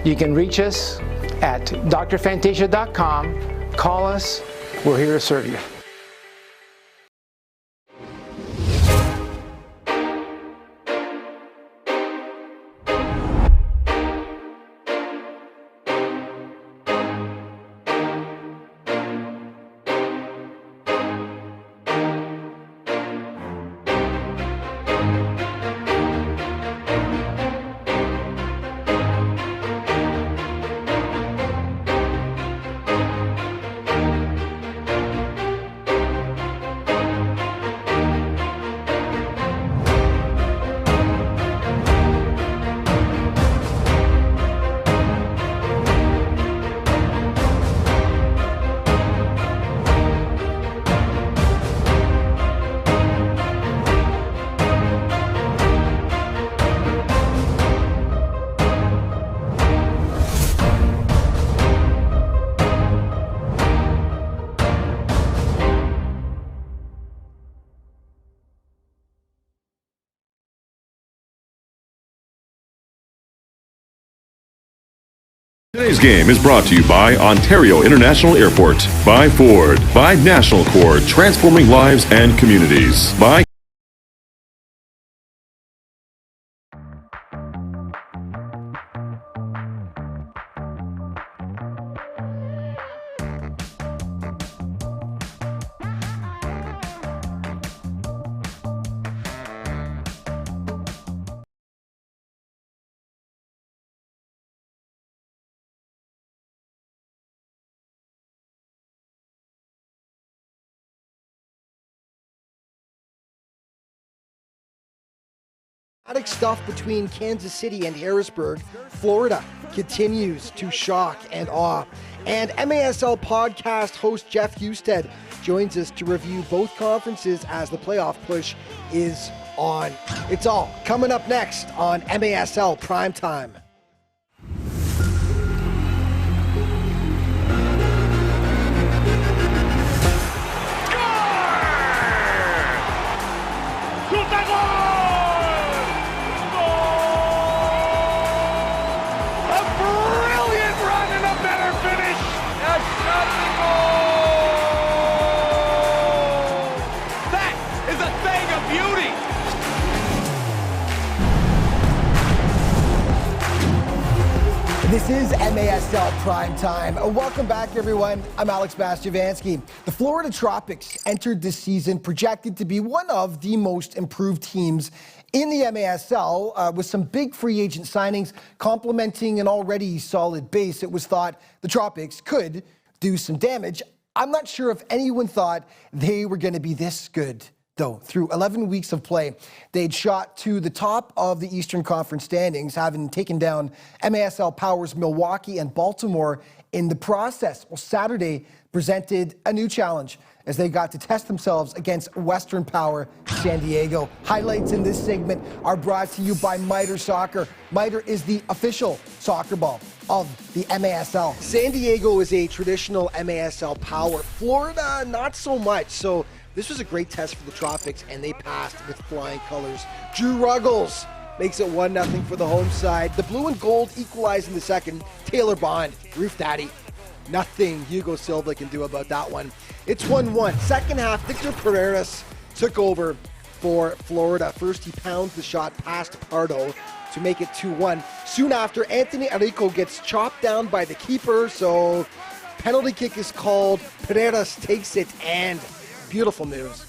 You can reach us at drfantasia.com. Call us. We're here to serve you. Today's game is brought to you by Ontario International Airport, by Ford, by National Cord, transforming lives and communities, by Dramatic stuff between Kansas City and Harrisburg. Florida continues to shock and awe. And MASL podcast host Jeff Husted joins us to review both conferences as the playoff push is on. It's all coming up next on MASL Primetime. This is MASL Primetime. Welcome back, everyone. I'm Alex Bastiavansky. The Florida Tropics entered this season projected to be one of the most improved teams in the MASL, with some big free agent signings complementing an already solid base. It was thought the Tropics could do some damage. I'm not sure if anyone thought they were going to be this good, though. Through 11 weeks of play, they'd shot to the top of the Eastern Conference standings, having taken down MASL powers Milwaukee and Baltimore in the process. Well, Saturday presented a new challenge as they got to test themselves against Western Power San Diego. Highlights in this segment are brought to you by Mitre Soccer. Mitre is the official soccer ball of the MASL. San Diego is a traditional MASL power. Florida, not so much. So this was a great test for the Tropics, and they passed with flying colors. Drew Ruggles makes it 1-0 for the home side. The blue and gold equalize in the second. Taylor Bond, Roof Daddy. Nothing Hugo Silva can do about that one. It's 1-1. Second half, Victor Pereiras took over for Florida. First, he pounds the shot past Pardo to make it 2-1. Soon after, Anthony Arico gets chopped down by the keeper, so penalty kick is called. Pereiras takes it, and beautiful news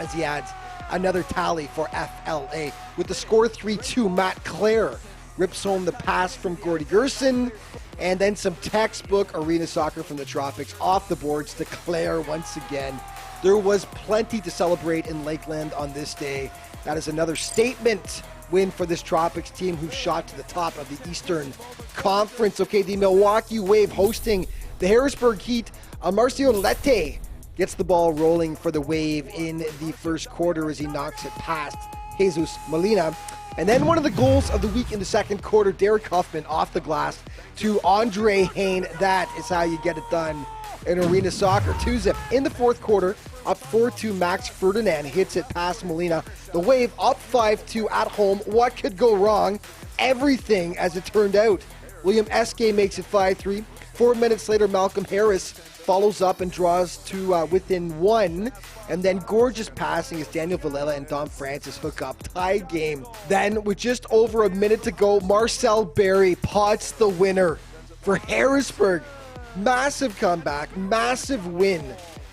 as he adds another tally for FLA. With the score 3-2, Matt Clare rips home the pass from Gordy Gerson, and then some textbook arena soccer from the Tropics off the boards to Clare once again. There was plenty to celebrate in Lakeland on this day. That is another statement win for this Tropics team who shot to the top of the Eastern Conference. Okay, the Milwaukee Wave hosting the Harrisburg Heat. Marcio Lete gets the ball rolling for the Wave in the first quarter as he knocks it past Jesus Molina. And then one of the goals of the week in the second quarter, Derek Huffman off the glass to Andre Hain. That is how you get it done in arena soccer. 2-zip in the fourth quarter, up 4-2. Max Ferdinand hits it past Molina. The Wave up 5-2 at home. What could go wrong? Everything, as it turned out. William Eske makes it 5-3. 4 minutes later, Malcolm Harris follows up and draws to within one. And then gorgeous passing as Daniel Villela and Dom Francis hook up. Tie game. Then, with just over a minute to go, Marcel Berry pots the winner for Harrisburg. Massive comeback, massive win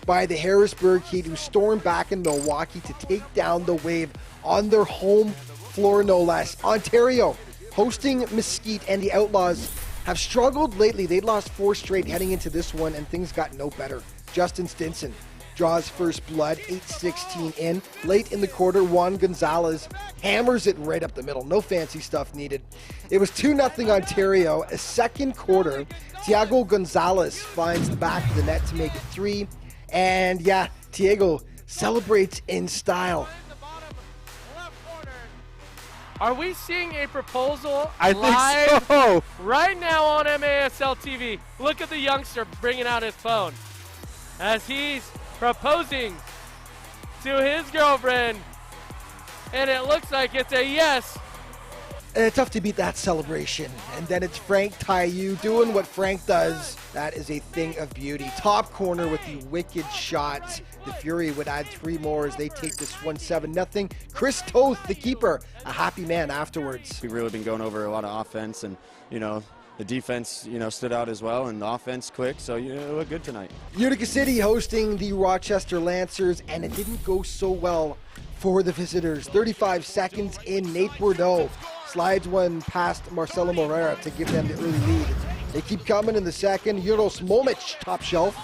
by the Harrisburg Heat, who stormed back in Milwaukee to take down the Wave on their home floor, no less. Ontario hosting Mesquite, and the Outlaws have struggled lately. They lost 4 straight heading into this one, and things got no better. Justin Stinson draws first blood, 8:16 in. Late in the quarter, Juan Gonzalez hammers it right up the middle. No fancy stuff needed. It was 2-0 Ontario. A second quarter, Thiago Gonzalez finds the back of the net to make it 3. And yeah, Thiago celebrates in style. Are we seeing a proposal I live think so. right now on MASL TV? Look at the youngster bringing out his phone as he's proposing to his girlfriend, and it looks like it's a yes. Tough to beat that celebration. And then it's Frank Taiyu doing what Frank does. That is a thing of beauty. Top corner with the wicked shots. The Fury would add 3 more as they take this one 7-0. Chris Toth, the keeper, a happy man afterwards. We've really been going over a lot of offense, and the defense stood out as well, and the offense quick, so it looked good tonight. Utica City hosting the Rochester Lancers, and it didn't go so well for the visitors. 35 seconds in, Nate Bordeaux slides one past Marcelo Morera to give them the early lead. They keep coming in the second. Juros Momic top shelf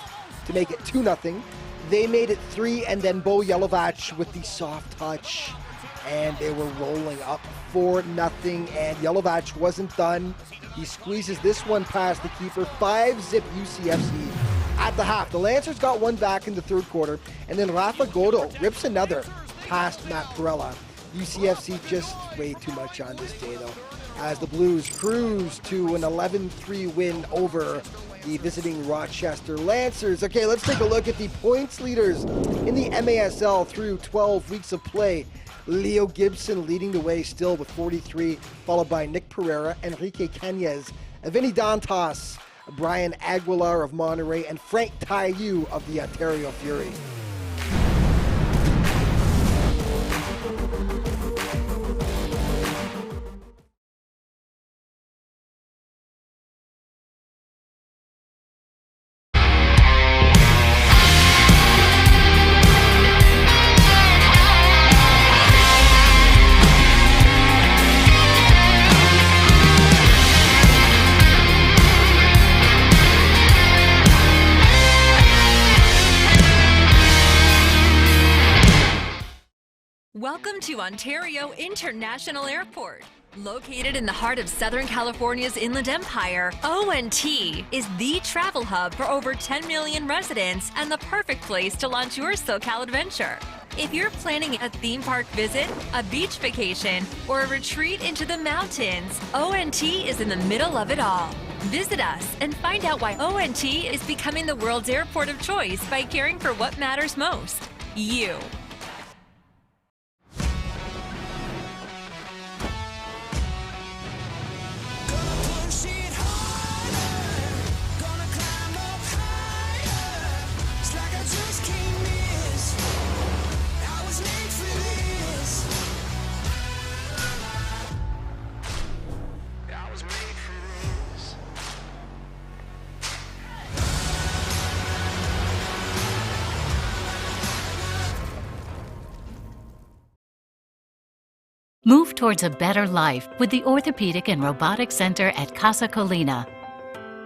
to make it 2-0. They made it 3, and then Bo Yelovac with the soft touch. And they were rolling up 4-0, and Yelovac wasn't done. He squeezes this one past the keeper. 5-zip UCFC at the half. The Lancers got one back in the third quarter, and then Rafa Godo rips another past Matt Perella. UCFC just way too much on this day, though, as the Blues cruise to an 11-3 win over the visiting Rochester Lancers. Okay, let's take a look at the points leaders in the MASL through 12 weeks of play. Leo Gibson leading the way still with 43, followed by Nick Pereira, Enrique Cañez, Vinny Dantas, Brian Aguilar of Monterey, and Frank Taiyu of the Ontario Fury. Welcome to Ontario International Airport. Located in the heart of Southern California's Inland Empire, ONT is the travel hub for over 10 million residents and the perfect place to launch your SoCal adventure. If you're planning a theme park visit, a beach vacation, or a retreat into the mountains, ONT is in the middle of it all. Visit us and find out why ONT is becoming the world's airport of choice by caring for what matters most, you. Move towards a better life with the Orthopedic and Robotic Center at Casa Colina.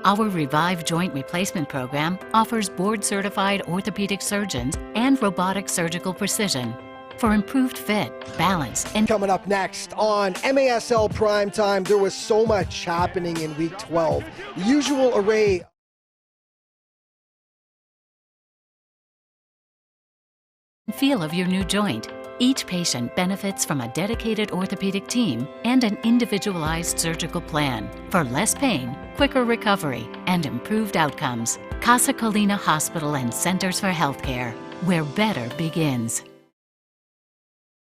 Our Revive Joint Replacement Program offers board-certified orthopedic surgeons and robotic surgical precision for improved fit, balance, and Coming up next on MASL Primetime, there was so much happening in Week 12. The usual array feel of your new joint. Each patient benefits from a dedicated orthopedic team and an individualized surgical plan for less pain, quicker recovery, and improved outcomes. Casa Colina Hospital and Centers for Healthcare, where better begins.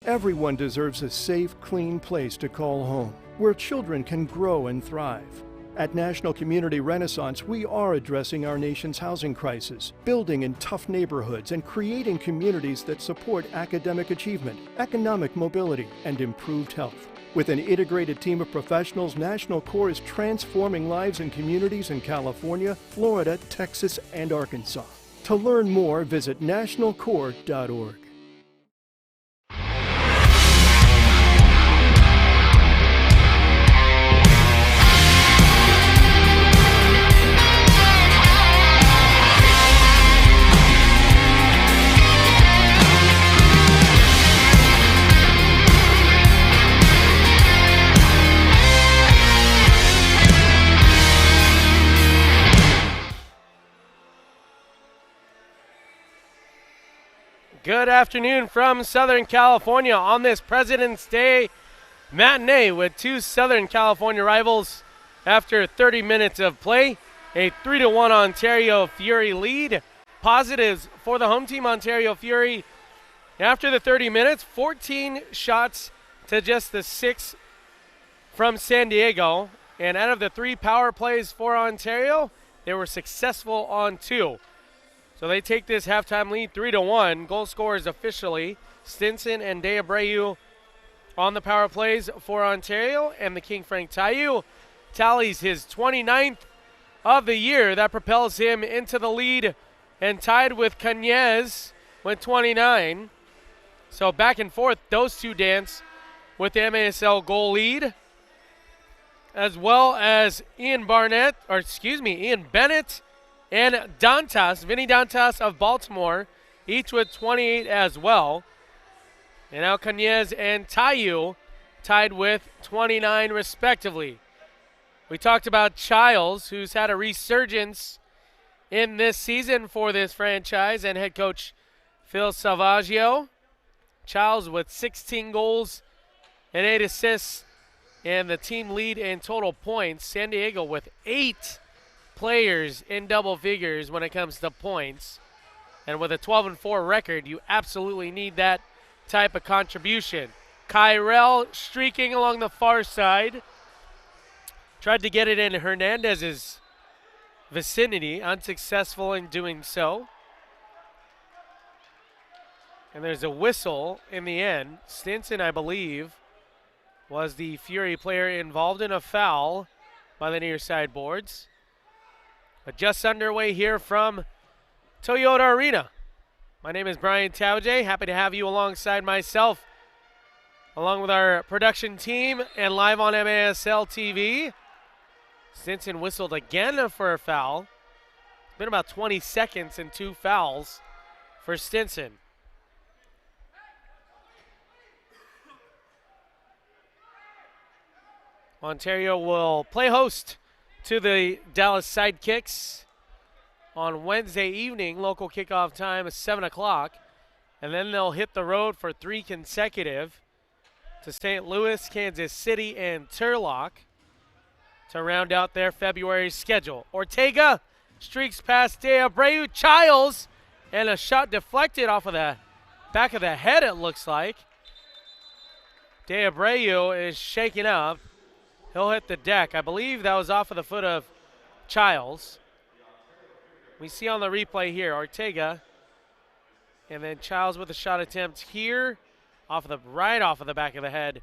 Everyone deserves a safe, clean place to call home, where children can grow and thrive. At National Community Renaissance, we are addressing our nation's housing crisis, building in tough neighborhoods and creating communities that support academic achievement, economic mobility, and improved health. With an integrated team of professionals, National Core is transforming lives and communities in California, Florida, Texas, and Arkansas. To learn more, visit nationalcore.org. Good afternoon from Southern California on this President's Day matinee with two Southern California rivals after 30 minutes of play. A 3-1 Ontario Fury lead. Positives for the home team, Ontario Fury. After the 30 minutes, 14 shots to just the 6 from San Diego. And out of the 3 power plays for Ontario, they were successful on 2. So they take this halftime lead 3-1. Goal scorers officially Stinson and De Abreu on the power plays for Ontario. And the King Frank Taiyu tallies his 29th of the year. That propels him into the lead and tied with Cañez with 29. So back and forth, those two dance with the MASL goal lead. As well as Ian Bennett and Vinny Dantas of Baltimore, each with 28 as well. And now Cañez and Taiyu tied with 29 respectively. We talked about Childs, who's had a resurgence in this season for this franchise, and head coach Phil Salvaggio. Childs with 16 goals and 8 assists, and the team lead in total points. San Diego with 8 players in double figures when it comes to points. And with a 12-4 record, you absolutely need that type of contribution. Kyrell streaking along the far side. Tried to get it in Hernandez's vicinity, unsuccessful in doing so. And there's a whistle in the end. Stinson, I believe, was the Fury player involved in a foul by the near side boards. But just underway here from Toyota Arena. My name is Brian Taujay. Happy to have you alongside myself, along with our production team and live on MASL TV. Stinson whistled again for a foul. It's been about 20 seconds and 2 fouls for Stinson. Ontario will play host to the Dallas Sidekicks on Wednesday evening. Local kickoff time is 7 o'clock. And then they'll hit the road for 3 consecutive to St. Louis, Kansas City, and Turlock to round out their February schedule. Ortega streaks past De Abreu. Childs, and a shot deflected off of the back of the head, it looks like. De Abreu is shaken up. He'll hit the deck. I believe that was off of the foot of Childs. We see on the replay here, Ortega, and then Childs with a shot attempt here, right off of the back of the head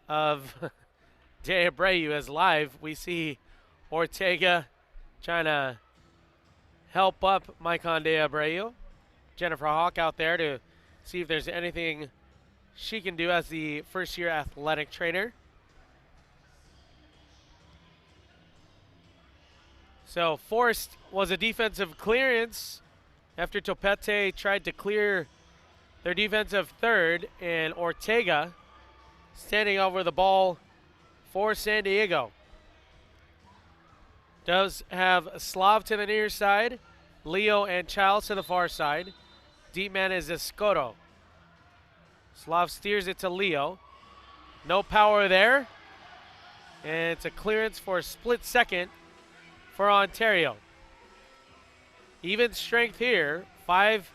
of De Abreu. As live, we see Ortega trying to help up Maicon De Abreu. Jennifer Hawk out there to see if there's anything she can do as the first-year athletic trainer. So forced was a defensive clearance after Topete tried to clear their defensive third, and Ortega standing over the ball for San Diego. Does have Slav to the near side, Leo and Childs to the far side. Deep man is Escoto. Slav steers it to Leo. No power there. And it's a clearance for a split second for Ontario. Even strength here. 5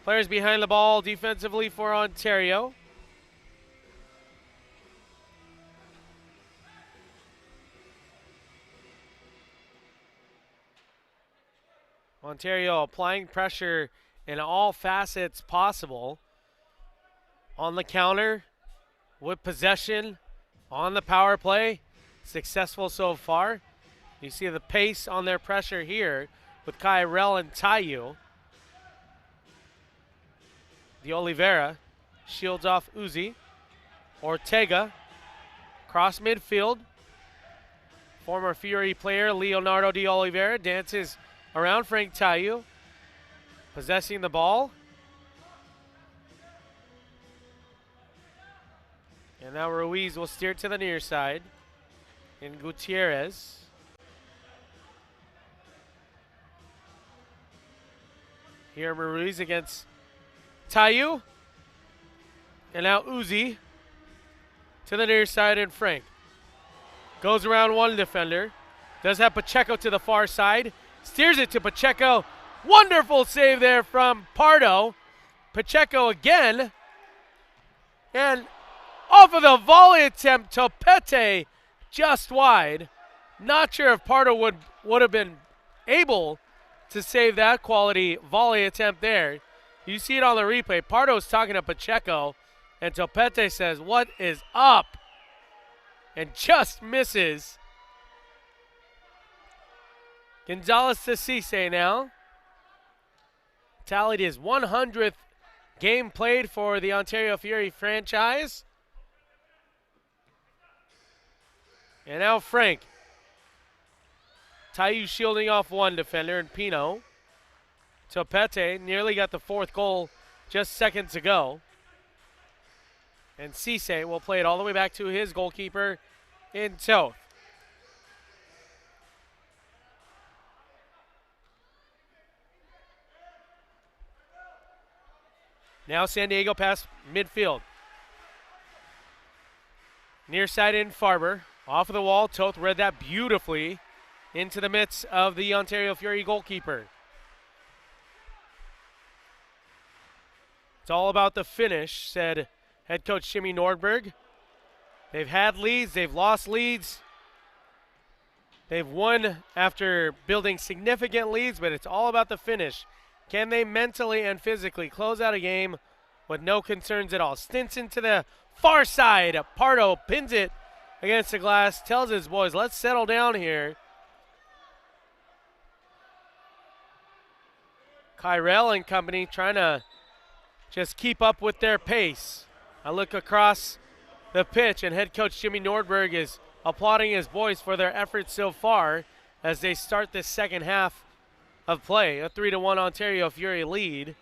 players behind the ball defensively for Ontario. Ontario applying pressure in all facets possible. On the counter, with possession, on the power play. Successful so far. You see the pace on their pressure here with Kyrell and Tayu. De Oliveira shields off Uzi. Ortega, cross midfield. Former Fury player Leonardo De Oliveira dances around Frank Tayu, possessing the ball. And now Ruiz will steer to the near side. And Gutierrez. Here Ruiz against Tayu. And now Uzi to the near side, and Frank. Goes around one defender. Does have Pacheco to the far side. Steers it to Pacheco. Wonderful save there from Pardo. Pacheco again. And off of the volley attempt, Topete just wide. Not sure if Pardo would have been able to save that quality volley attempt there. You see it on the replay. Pardo's talking to Pacheco, and Topete says, "What is up?" And just misses. Gonzalez to Cisse now. Tallied his 100th game played for the Ontario Fury franchise. And now Frank. Tayu shielding off one defender, and Pino. Topete nearly got the 4th goal just seconds ago. And Cisse will play it all the way back to his goalkeeper in Toth. Now San Diego past midfield. Near side in Farber. Off of the wall, Toth read that beautifully into the midst of the Ontario Fury goalkeeper. It's all about the finish, said head coach Jimmy Nordberg. They've had leads, they've lost leads. They've won after building significant leads, but it's all about the finish. Can they mentally and physically close out a game with no concerns at all? Stinson to the far side. Pardo pins it against the glass, tells his boys, let's settle down here. Kyrell and company trying to just keep up with their pace. I look across the pitch, and head coach Jimmy Nordberg is applauding his boys for their efforts so far as they start this second half of play. A 3-1 Ontario Fury lead,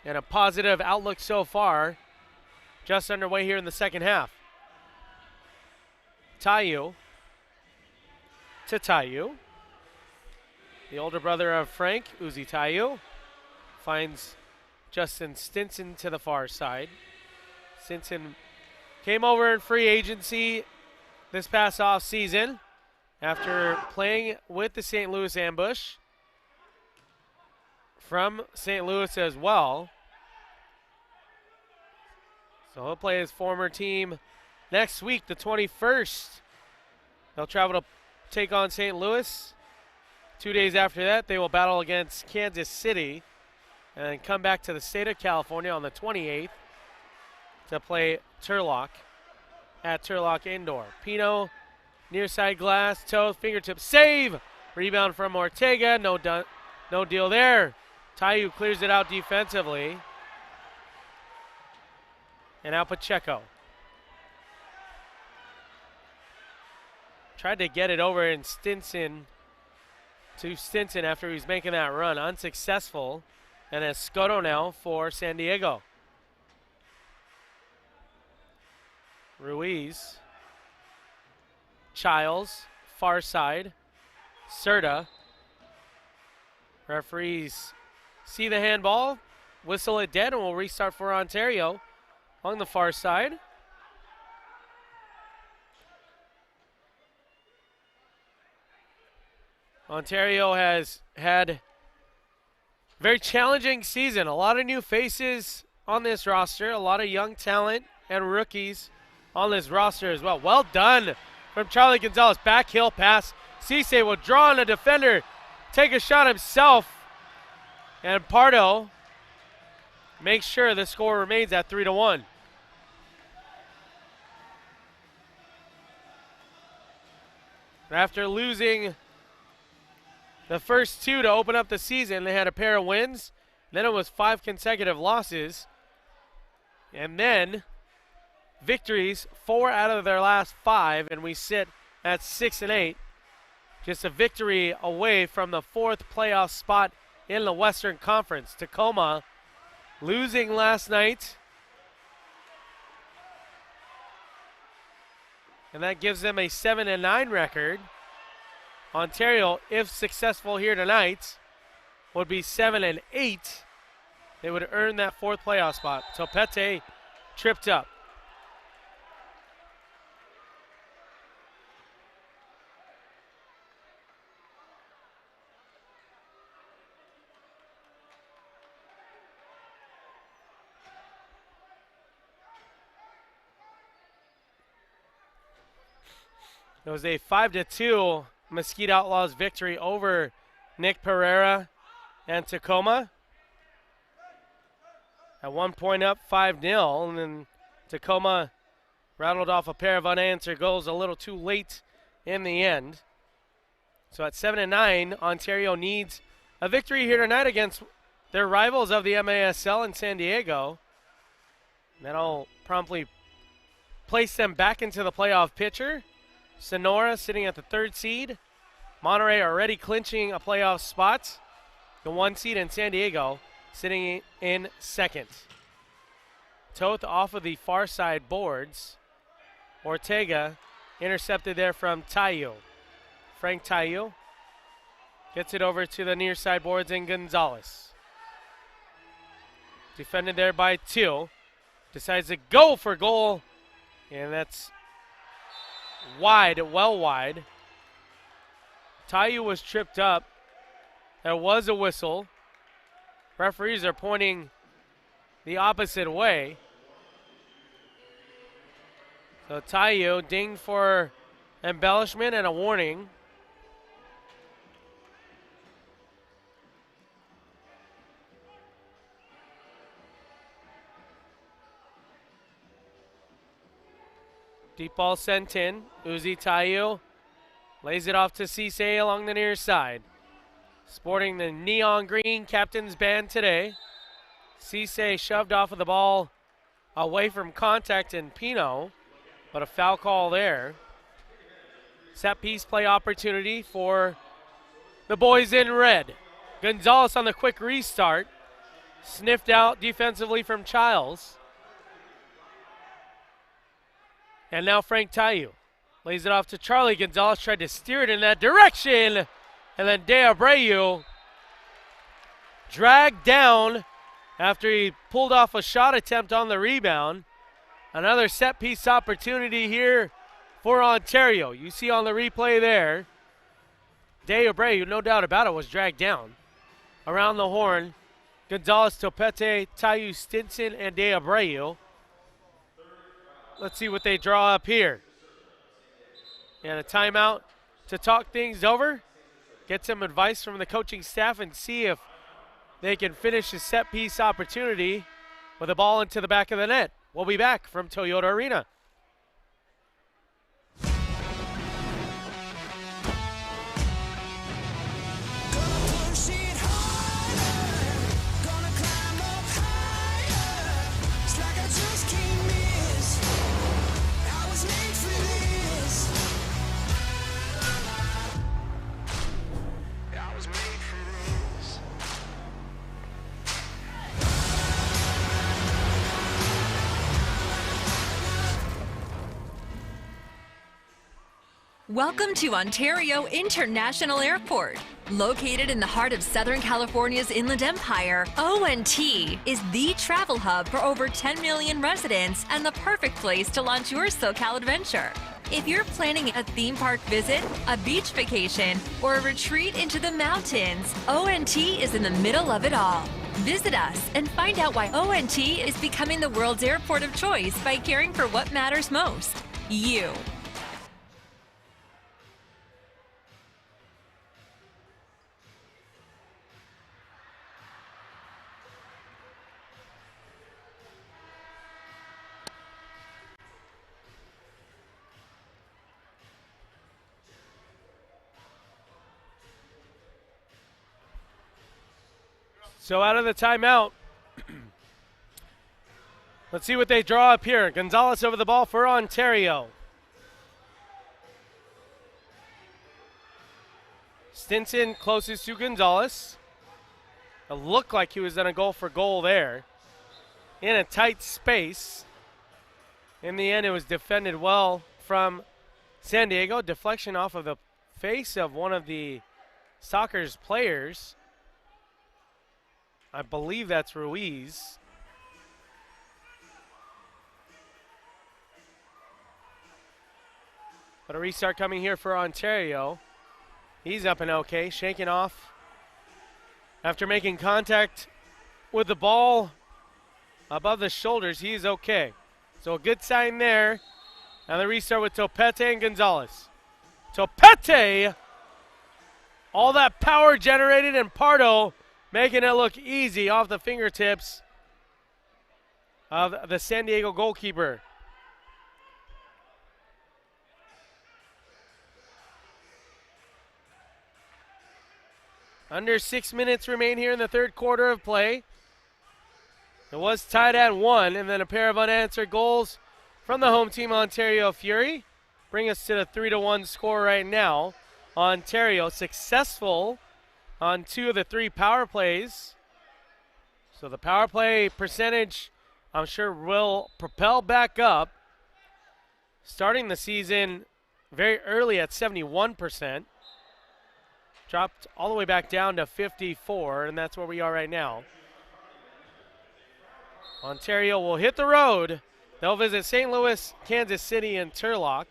and a positive outlook so far, just underway here in the second half. Tayu to Tayu. The older brother of Frank, Uzi Tayu, finds Justin Stinson to the far side. Stinson came over in free agency this past off season after playing with the St. Louis Ambush from St. Louis as well. So he'll play his former team next week, the 21st. They'll travel to take on St. Louis. 2 days after that, they will battle against Kansas City and come back to the state of California on the 28th to play Turlock at Turlock Indoor. Pino, near side glass, toe, fingertip save. Rebound from Ortega, no deal there. Tayu clears it out defensively. And now Pacheco. Tried to get it over, and Stinson to Stinson after he was making that run. Unsuccessful. And a Scotto now for San Diego. Ruiz. Childs. Far side. Serta. Referees see the handball. Whistle it dead and we'll restart for Ontario on the far side. Ontario has had a very challenging season. A lot of new faces on this roster, a lot of young talent and rookies on this roster as well. Well done from Charlie Gonzalez. Back heel pass. Cisse will draw on a defender, take a shot himself, and Pardo makes sure the score remains at 3-1. After losing the first two to open up the season, they had a pair of wins. Then it was 5 consecutive losses. And then victories, 4 out of their last 5, and we sit at 6-8. Just a victory away from the 4th playoff spot in the Western Conference. Tacoma losing last night. And that gives them a 7-9 record. Ontario, if successful here tonight, would be 7-8. They would earn that 4th playoff spot. Topete tripped up. It was a 5-2 Mesquite Outlaws victory over Nick Pereira and Tacoma. At one point up 5-0, and then Tacoma rattled off a pair of unanswered goals a little too late in the end. So at 7-9, Ontario needs a victory here tonight against their rivals of the MASL in San Diego. That'll promptly place them back into the playoff picture. Sonora sitting at the 3rd seed. Monterey already clinching a playoff spot. The 1 seed in San Diego sitting in 2nd. Toth off of the far side boards. Ortega intercepted there from Tayo. Frank Tayo gets it over to the near side boards in Gonzalez. Defended there by Teal. Decides to go for goal. And that's wide, well wide. Tayu was tripped up. There was a whistle. Referees are pointing the opposite way. So Tayu dinged for embellishment and a warning. Deep ball sent in. Uzi Tayu lays it off to Cisse along the near side. Sporting the neon green captain's band today. Cisse shoved off of the ball away from contact in Pino, but a foul call there. Set piece play opportunity for the boys in red. Gonzalez on the quick restart. Sniffed out defensively from Childs. And now Frank Tayu lays it off to Charlie Gonzalez. Tried to steer it in that direction. And then De Abreu dragged down after he pulled off a shot attempt on the rebound. Another set piece opportunity here for Ontario. You see on the replay there, De Abreu, no doubt about it, was dragged down. Around the horn, Gonzalez, Topete, Tayu, Stinson, and De Abreu. Let's see what they draw up here. And a timeout to talk things over. Get some advice from the coaching staff and see if they can finish a set piece opportunity with a ball into the back of the net. We'll be back from Toyota Arena. Welcome to Ontario International Airport. Located in the heart of Southern California's Inland Empire, ONT is the travel hub for over 10 million residents and the perfect place to launch your SoCal adventure. If you're planning a theme park visit, a beach vacation, or a retreat into the mountains, ONT is in the middle of it all. Visit us and find out why ONT is becoming the world's airport of choice by caring for what matters most, you. So out of the timeout, let's see what they draw up here. Gonzalez over the ball for Ontario. Stinson closest to Gonzalez. It looked like he was going to go for goal there. In a tight space. In the end, it was defended well from San Diego. Deflection off of the face of one of the Sockers players. I believe that's Ruiz. But a restart coming here for Ontario. He's up and okay, shaking off after making contact with the ball above the shoulders. He's okay. So a good sign there. And the restart with Topete and Gonzalez. Topete! All that power generated, and Pardo making it look easy off the fingertips of the San Diego goalkeeper. Under 6 minutes remain here in the third quarter of play. It was tied at 1, and then a pair of unanswered goals from the home team, Ontario Fury. Bring us to the 3-1 score right now. Ontario successful on 2 of the 3 power plays. So the power play percentage, I'm sure, will propel back up. Starting the season very early at 71%. Dropped all the way back down to 54, and that's where we are right now. Ontario will hit the road. They'll visit St. Louis, Kansas City, and Turlock.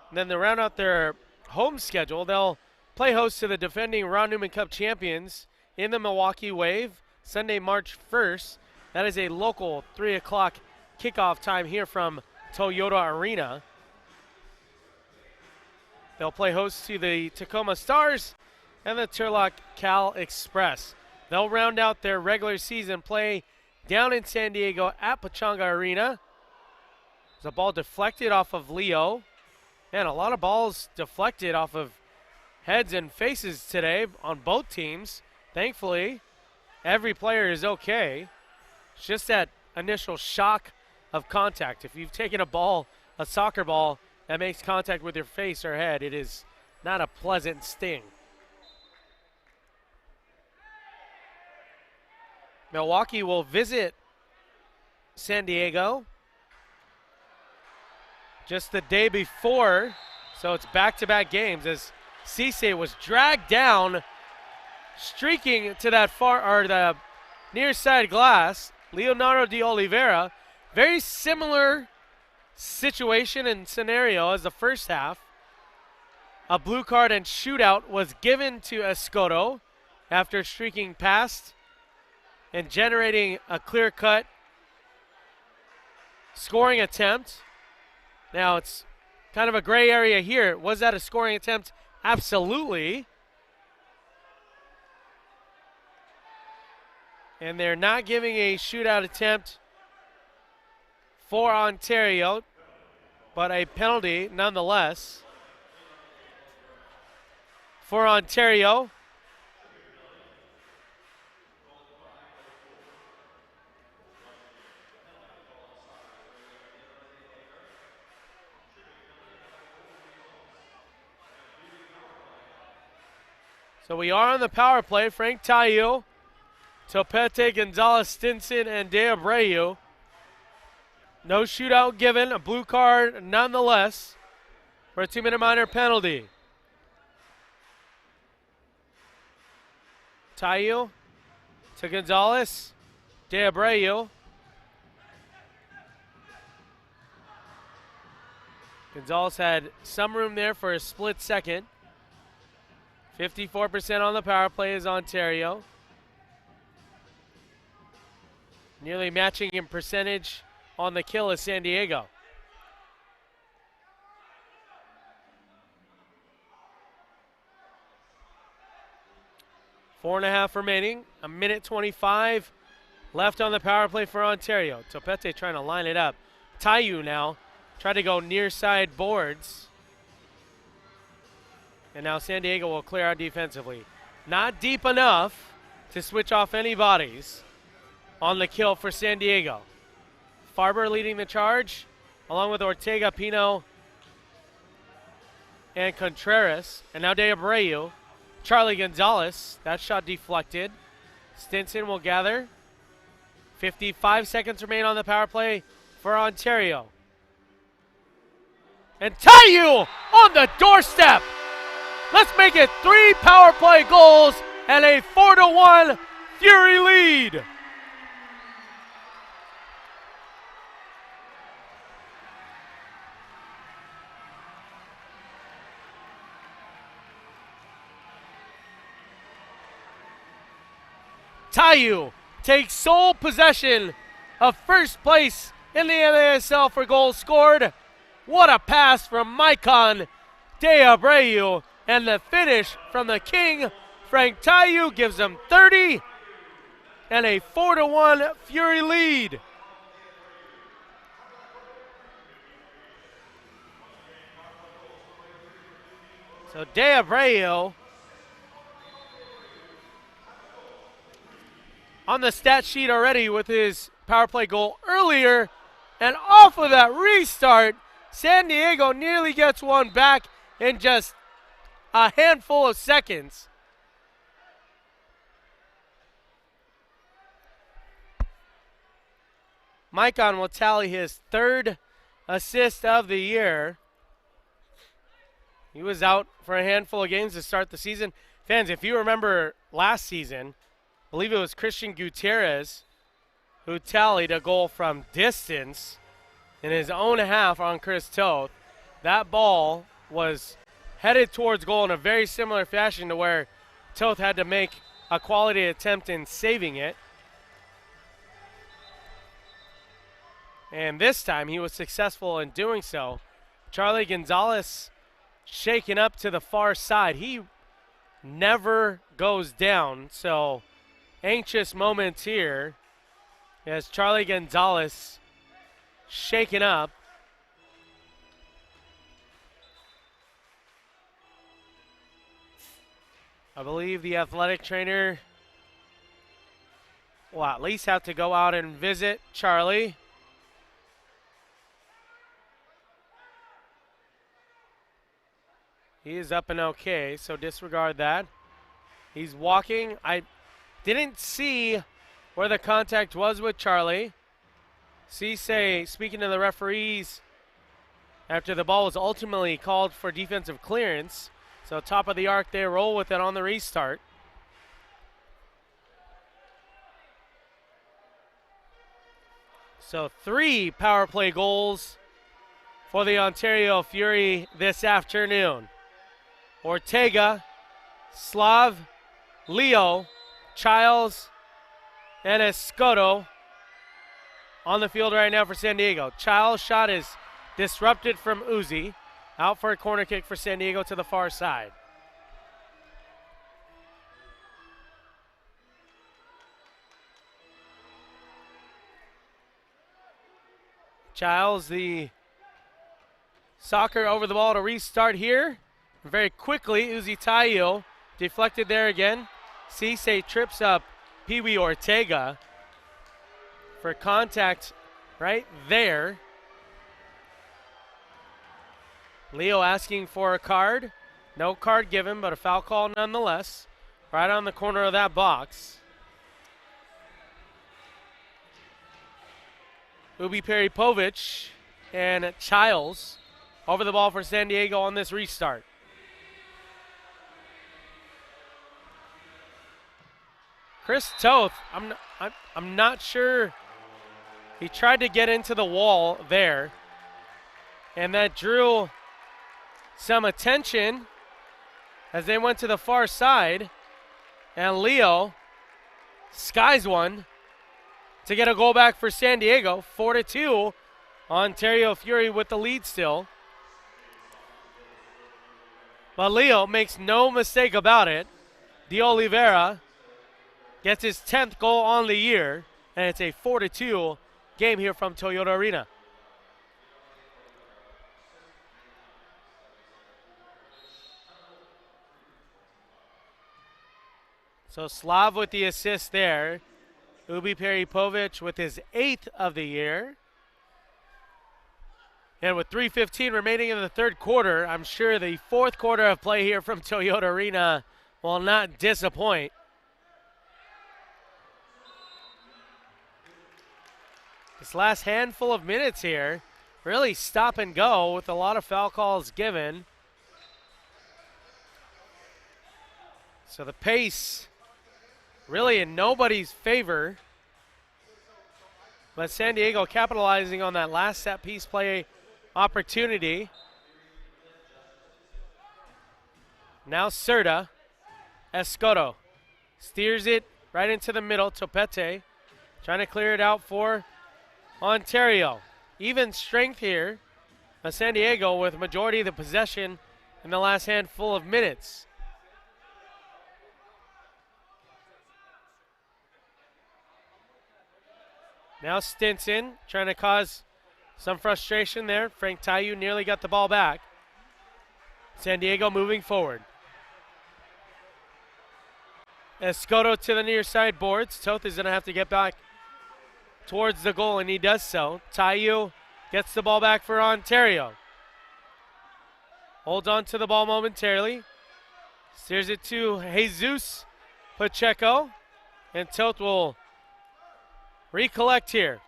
And then to round out their home schedule, they'll play host to the defending Ron Newman Cup champions in the Milwaukee Wave, Sunday, March 1st. That is a local 3 o'clock kickoff time here from Toyota Arena. They'll play host to the Tacoma Stars and the Turlock Cal Express. They'll round out their regular season play down in San Diego at Pechanga Arena. There's a ball deflected off of Leo. And a lot of balls deflected off of heads and faces today on both teams. Thankfully, every player is okay. It's just that initial shock of contact. If you've taken a ball, a soccer ball, that makes contact with your face or head, it is not a pleasant sting. Milwaukee will visit San Diego just the day before, so it's back-to-back games as Cisse was dragged down, streaking to that the near side glass. Leonardo de Oliveira, very similar situation and scenario as the first half. A blue card and shootout was given to Escoto after streaking past and generating a clear-cut scoring attempt. Now, it's kind of a gray area here. Was that a scoring attempt? Absolutely. And they're not giving a shootout attempt for Ontario, but a penalty nonetheless for Ontario. So we are on the power play. Frank Tayu, Topete, Gonzalez, Stinson, and De Abreu. No shootout given, a blue card nonetheless for a 2-minute minor penalty. Tayu to Gonzalez, De Abreu. Gonzalez had some room there for a split second. 54% on the power play is Ontario. Nearly matching in percentage on the kill is San Diego. Four and a half remaining. A minute 25 left on the power play for Ontario. Topete trying to line it up. Tayu now try to go near side boards. And now San Diego will clear out defensively. Not deep enough to switch off any bodies on the kill for San Diego. Farber leading the charge, along with Ortega, Pino, and Contreras. And now De Abreu. Charlie Gonzalez, that shot deflected. Stinson will gather. 55 seconds remain on the power play for Ontario. And Tayu on the doorstep. Let's make it 3 power play goals and a 4-1 Fury lead. Tayu takes sole possession of first place in the MASL for goals scored. What a pass from Maicon De Abreu. And the finish from the King, Frank Tayu, gives them 30 and a 4-1 Fury lead. So De Abreu on the stat sheet already with his power play goal earlier. And off of that restart, San Diego nearly gets one back in just a handful of seconds. Maicon will tally his 3rd assist of the year. He was out for a handful of games to start the season. Fans, if you remember last season, I believe it was Christian Gutierrez who tallied a goal from distance in his own half on Chris Toth. That ball was headed towards goal in a very similar fashion to where Toth had to make a quality attempt in saving it. And this time he was successful in doing so. Charlie Gonzalez shaken up to the far side. He never goes down, so anxious moments here as Charlie Gonzalez shaken up. I believe the athletic trainer will at least have to go out and visit Charlie. He is up and okay, so disregard that. He's walking. I didn't see where the contact was with Charlie. Cisse speaking to the referees after the ball was ultimately called for defensive clearance. So top of the arc, they roll with it on the restart. So 3 power play goals for the Ontario Fury this afternoon. Ortega, Slav, Leo, Childs, and Escoto on the field right now for San Diego. Childs' shot is disrupted from Uzi. Out for a corner kick for San Diego to the far side. Childs, the soccer over the ball to restart here. Very quickly, Uzi Tayo deflected there again. Cisse trips up Pee Wee Ortega for contact right there. Leo asking for a card. No card given, but a foul call nonetheless. right on the corner of that box. Ubi Peripovic and Childs over the ball for San Diego on this restart. Chris Toth, I'm not sure. He tried to get into the wall there, and that drew some attention as they went to the far side, and Leo skies one to get a goal back for San Diego. 4-2, Ontario Fury with the lead still. But Leo makes no mistake about it. De Oliveira gets his 10th goal on the year, and it's a 4-2 game here from Toyota Arena. So Slav with the assist there. Ubi Peripovic with his 8th of the year. And with 3:15 remaining in the third quarter, I'm sure the fourth quarter of play here from Toyota Arena will not disappoint. This last handful of minutes here, really stop and go with a lot of foul calls given. So the pace really in nobody's favor. But San Diego capitalizing on that last set piece play opportunity. Now Serta. Escoto steers it right into the middle. Topete trying to clear it out for Ontario. Even strength here. San Diego with majority of the possession in the last handful of minutes. Now Stinson trying to cause some frustration there. Frank Tayu nearly got the ball back. San Diego moving forward. Escoto to the near side boards. Toth is going to have to get back towards the goal, and he does so. Tayu gets the ball back for Ontario. Holds on to the ball momentarily. Steers it to Jesus Pacheco, and Toth will recollect here.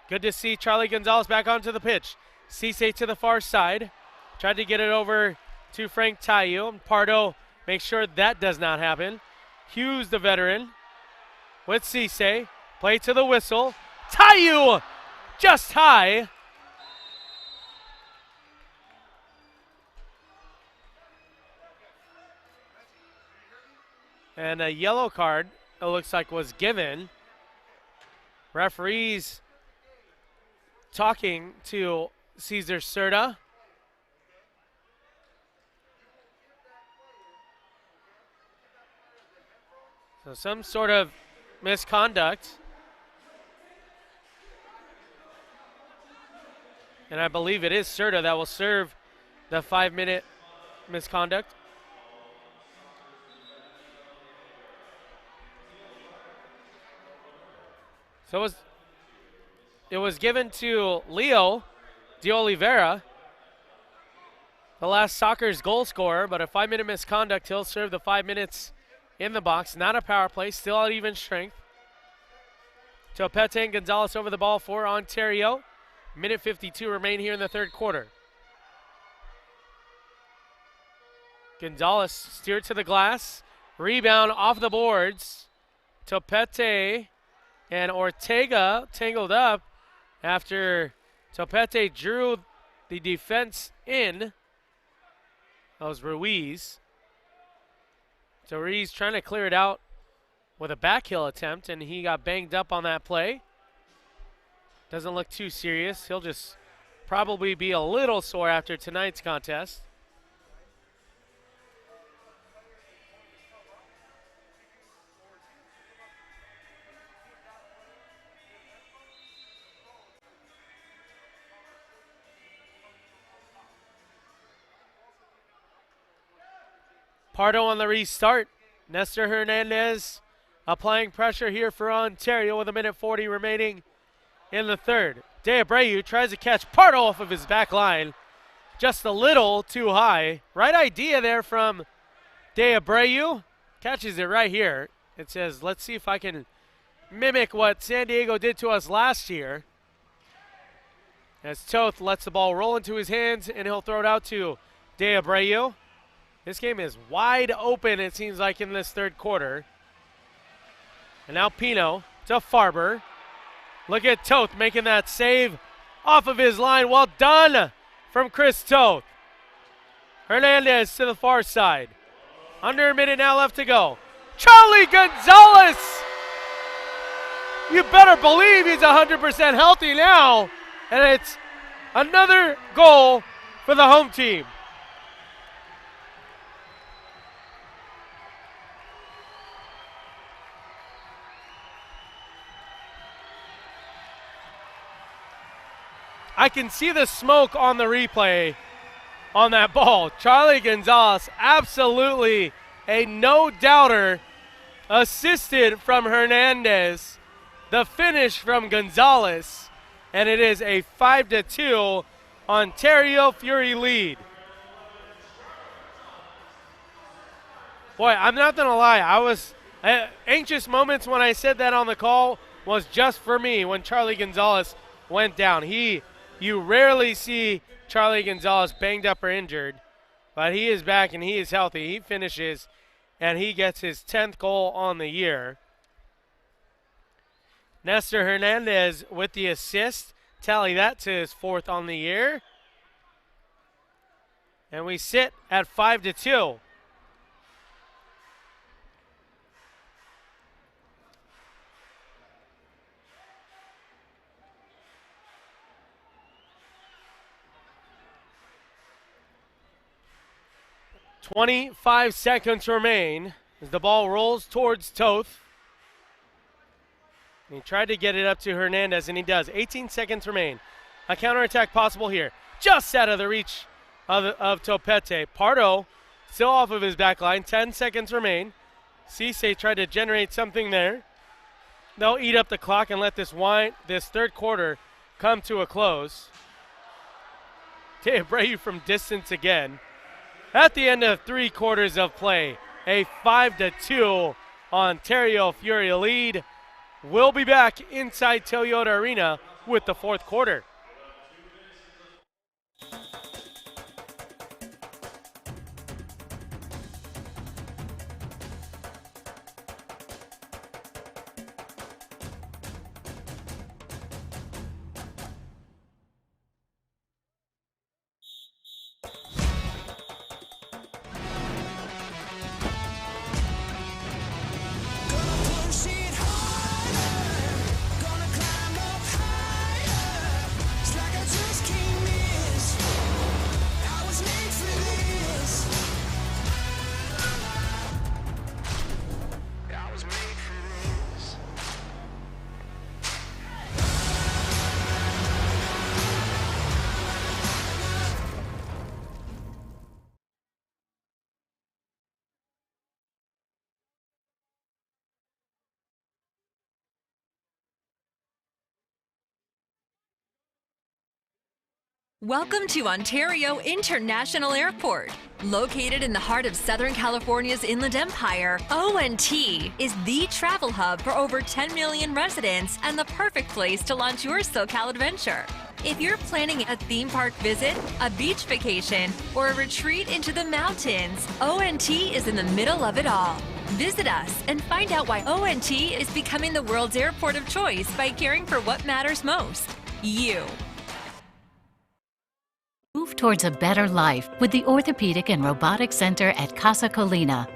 Good to see Charlie Gonzalez back onto the pitch. Cisse to the far side. Tried to get it over to Frank Tayu, and Pardo makes sure that does not happen. Hughes, the veteran, with Cisse. Play to the whistle. Tayu just high. And a yellow card, it looks like, was given. Referees talking to Cesar Serta. So some sort of misconduct. And I believe it is Serta that will serve the 5-minute misconduct. So it was given to Leo De Oliveira, the last Soccer's goal scorer, but a 5-minute misconduct. He'll serve the 5 minutes in the box. Not a power play, still at even strength. Topete and Gonzalez over the ball for Ontario. Minute 52 remain here in the third quarter. Gonzalez steered to the glass. Rebound off the boards. Topete and Ortega tangled up after Topete drew the defense in. That was Ruiz. So Ruiz trying to clear it out with a backheel attempt, and he got banged up on that play. Doesn't look too serious. He'll just probably be a little sore after tonight's contest. Pardo on the restart. Nestor Hernandez applying pressure here for Ontario with 1:40 remaining in the third. De Abreu tries to catch Pardo off of his back line. Just a little too high. Right idea there from De Abreu. catches it right here. It says, let's see if I can mimic what San Diego did to us last year. As Toth lets the ball roll into his hands, and he'll throw it out to De Abreu. This game is wide open, it seems like, in this third quarter. And now Pino to Farber. Look at Toth making that save off of his line. Well done from Chris Toth. Hernandez to the far side. Under a minute now left to go. Charlie Gonzalez! You better believe he's 100% healthy now. And it's another goal for the home team. I can see the smoke on the replay on that ball. Charlie Gonzalez, absolutely a no-doubter, assisted from Hernandez. The finish from Gonzalez, and it is a 5-2 Ontario Fury lead. Boy, I'm not gonna lie, I was anxious moments when I said that on the call was just for me when Charlie Gonzalez went down. You rarely see Charlie Gonzalez banged up or injured, but he is back and he is healthy. He finishes and he gets his 10th goal on the year. Nestor Hernandez with the assist. Tally that to his 4th on the year. And we sit at 5-2. .25 seconds remain as the ball rolls towards Toth. And he tried to get it up to Hernandez, and he does. 18 seconds remain. A counterattack possible here. Just out of the reach of Topete. Pardo still off of his back line. 10 seconds remain. Cisse tried to generate something there. They'll eat up the clock and let this third quarter come to a close. De Abreu from distance again. At the end of 3 quarters of play, a 5-2 Ontario Fury lead. We'll be back inside Toyota Arena with the 4th quarter. Welcome to Ontario International Airport. Located in the heart of Southern California's Inland Empire, ONT is the travel hub for over 10 million residents and the perfect place to launch your SoCal adventure. If you're planning a theme park visit, a beach vacation, or a retreat into the mountains, ONT is in the middle of it all. Visit us and find out why ONT is becoming the world's airport of choice by caring for what matters most, you. Move towards a better life with the Orthopedic and Robotic Center at Casa Colina.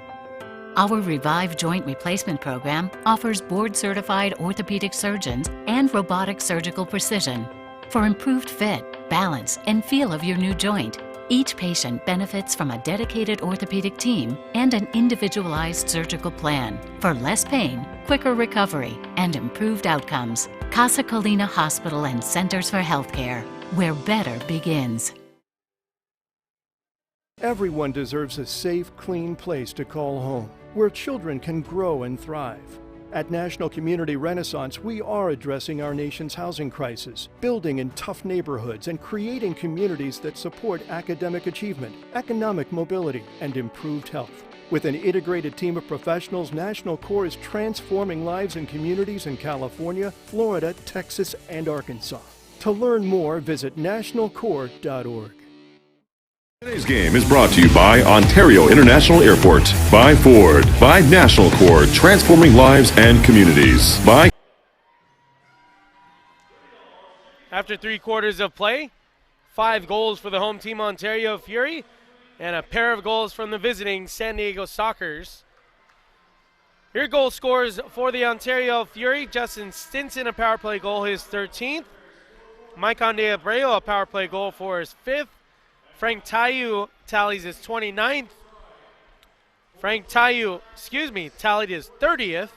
Our Revive Joint Replacement Program offers board-certified orthopedic surgeons and robotic surgical precision for improved fit, balance, and feel of your new joint. Each patient benefits from a dedicated orthopedic team and an individualized surgical plan for less pain, quicker recovery, and improved outcomes. Casa Colina Hospital and Centers for Healthcare, where better begins. Everyone deserves a safe, clean place to call home, where children can grow and thrive. At National Community Renaissance, we are addressing our nation's housing crisis, building in tough neighborhoods and creating communities that support academic achievement, economic mobility, and improved health. With an integrated team of professionals, National Core is transforming lives and communities in California, Florida, Texas, and Arkansas. To learn more, visit nationalcore.org. Today's game is brought to you by Ontario International Airport, by Ford, by National Core, transforming lives and communities, by... After 3 quarters of play, 5 goals for the home team Ontario Fury, and a pair of goals from the visiting San Diego Sockers. Your goal scores for the Ontario Fury: Justin Stinson, a power play goal, his 13th. Mike Ande Abreu, a power play goal for his 5th. Frank Tayu tallies his 29th. tallied his 30th.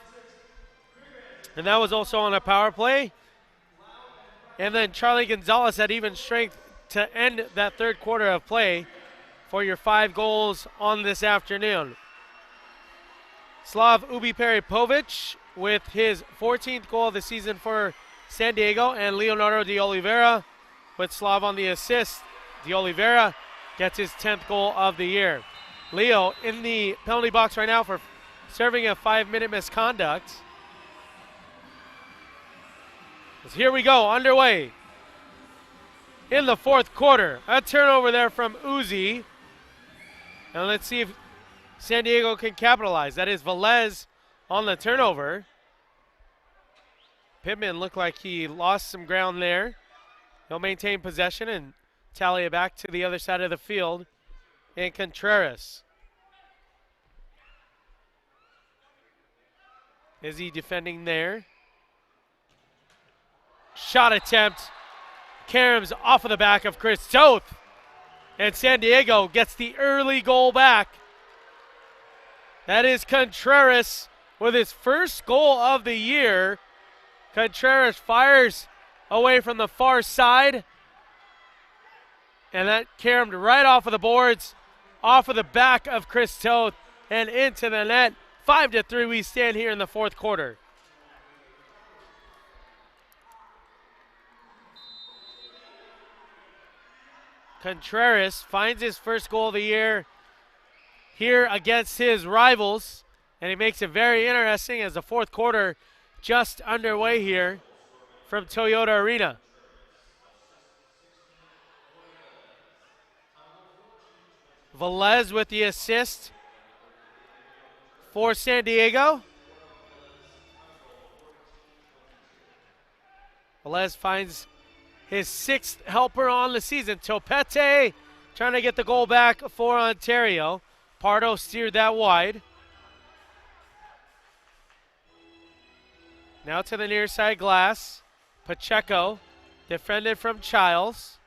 And that was also on a power play. And then Charlie Gonzalez had even strength to end that 3rd quarter of play for your 5 goals on this afternoon. Slav Ubi-Peripovic with his 14th goal of the season for San Diego, and Leonardo de Oliveira with Slav on the assist. De Oliveira gets his 10th goal of the year. Leo in the penalty box right now for serving a 5-minute misconduct. So here we go, underway in the 4th quarter. A turnover there from Uzi. And let's see if San Diego can capitalize. That is Velez on the turnover. Pittman looked like he lost some ground there. He'll maintain possession and tally it back to the other side of the field in Contreras. Is he defending there? Shot attempt. Karam's off of the back of Chris Toth. And San Diego gets the early goal back. That is Contreras with his first goal of the year. Contreras fires away from the far side. And that caromed right off of the boards, off of the back of Chris Toth, and into the net. 5-3 we stand here in the 4th quarter. Contreras finds his first goal of the year here against his rivals, and he makes it very interesting as the 4th quarter just underway here from Toyota Arena. Velez with the assist for San Diego. Velez finds his 6th helper on the season. Topete trying to get the goal back for Ontario. Pardo steered that wide. Now to the near side glass. Pacheco defended from Childs.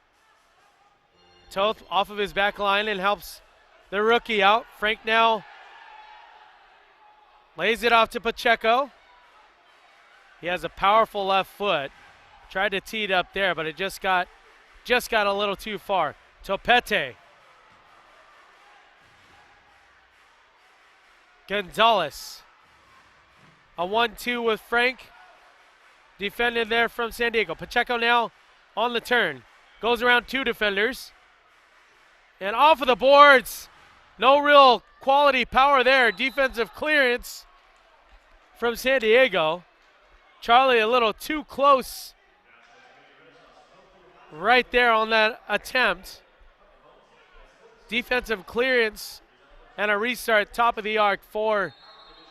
Toth off of his back line and helps the rookie out. Frank now lays it off to Pacheco. He has a powerful left foot. Tried to tee it up there, but it just got a little too far. Topete. Gonzalez. A 1-2 with Frank. Defended there from San Diego. Pacheco now on the turn. Goes around 2 defenders. And off of the boards. No real quality power there. Defensive clearance from San Diego. Charlie a little too close right there on that attempt. Defensive clearance and a restart top of the arc for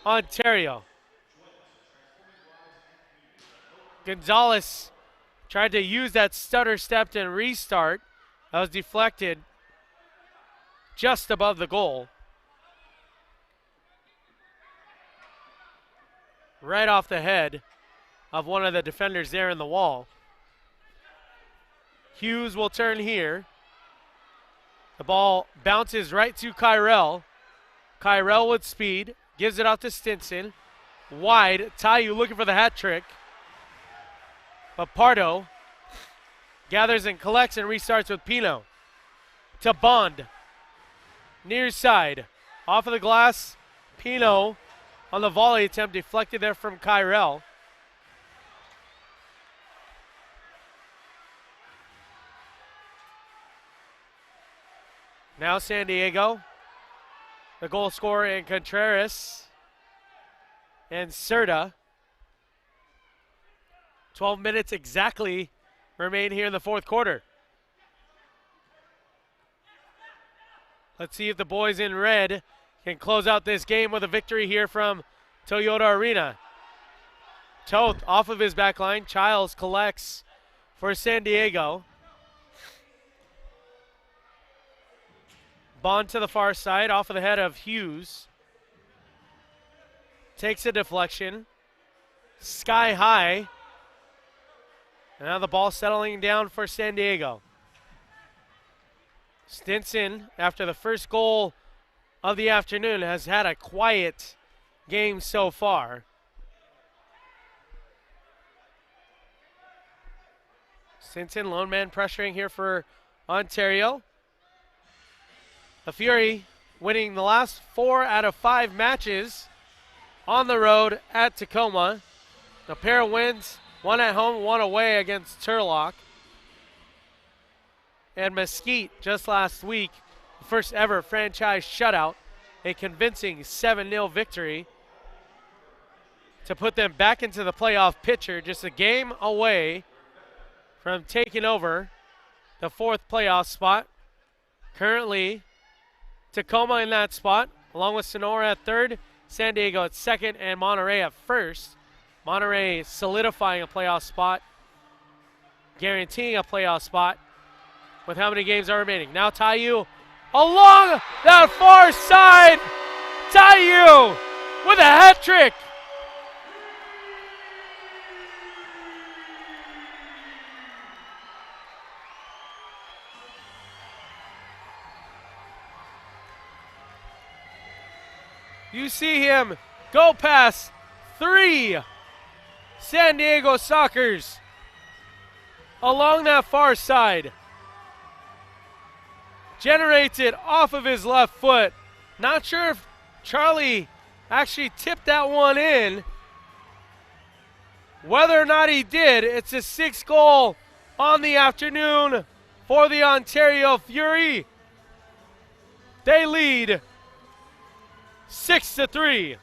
Ontario. Gonzalez tried to use that stutter step and restart. That was deflected just above the goal. Right off the head of one of the defenders there in the wall. Hughes will turn here. The ball bounces right to Kyrell. Kyrell with speed. Gives it off to Stinson. Wide. Tayu looking for the hat trick. But Pardo gathers and collects and restarts with Pino. To Bond. Near side. Off of the glass. Pino on the volley attempt, deflected there from Kyrell. Now San Diego, the goal scorer in Contreras and Serta. 12 minutes exactly remain here in the fourth quarter. Let's see if the boys in red can close out this game with a victory here from Toyota Arena. Toth off of his back line. Childs collects for San Diego. Bond to the far side, off of the head of Hughes. Takes a deflection. Sky high. And now the ball settling down for San Diego. Stinson, after the first goal of the afternoon, has had a quiet game so far. Stinson, lone man pressuring here for Ontario. The Fury winning the last 4 out of 5 matches on the road at Tacoma. A pair of wins, one at home, one away against Turlock. And Mesquite just last week, the first ever franchise shutout, a convincing 7-0 victory to put them back into the playoff picture, just a game away from taking over the 4th playoff spot. Currently, Tacoma in that spot, along with Sonora at 3rd, San Diego at 2nd, and Monterey at 1st. Monterey solidifying a playoff spot, guaranteeing a playoff spot with how many games are remaining. Now Taiyu along that far side. Taiyu with a hat trick. You see him go past 3 San Diego Sockers along that far side. Generates it off of his left foot. Not sure if Charlie actually tipped that one in. Whether or not he did, it's a 6th goal on the afternoon for the Ontario Fury. They lead 6-3.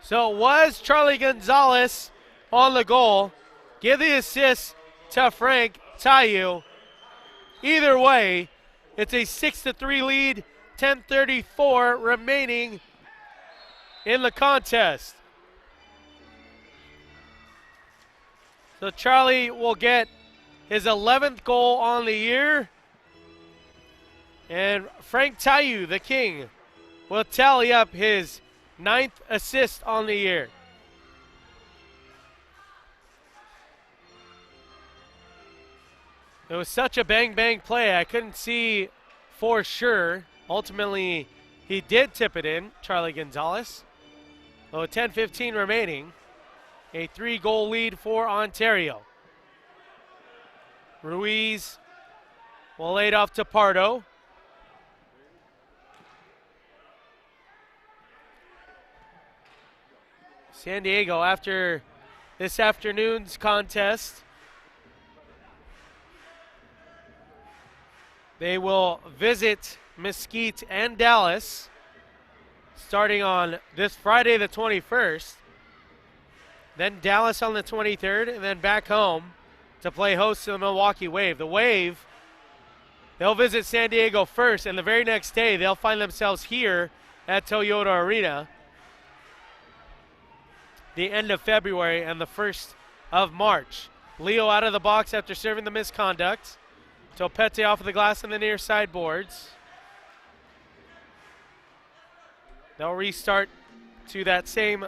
So it was Charlie Gonzalez on the goal. Give the assist to Frank Taiyu. Either way, it's a 6-3 lead, 10:34 remaining in the contest. So Charlie will get his 11th goal on the year. And Frank Taiyu, the king, will tally up his 9th assist on the year. It was such a bang-bang play, I couldn't see for sure. Ultimately, he did tip it in, Charlie Gonzalez. So 10:15 remaining, a 3-goal lead for Ontario. Ruiz will lay it off to Pardo. San Diego, after this afternoon's contest, they will visit Mesquite and Dallas starting on this Friday the 21st. Then Dallas on the 23rd, and then back home to play host to the Milwaukee Wave. The Wave, they'll visit San Diego first, and the very next day they'll find themselves here at Toyota Arena the end of February and the 1st of March. Leo out of the box after serving the misconduct. Topete off of the glass in the near side boards. They'll restart to that same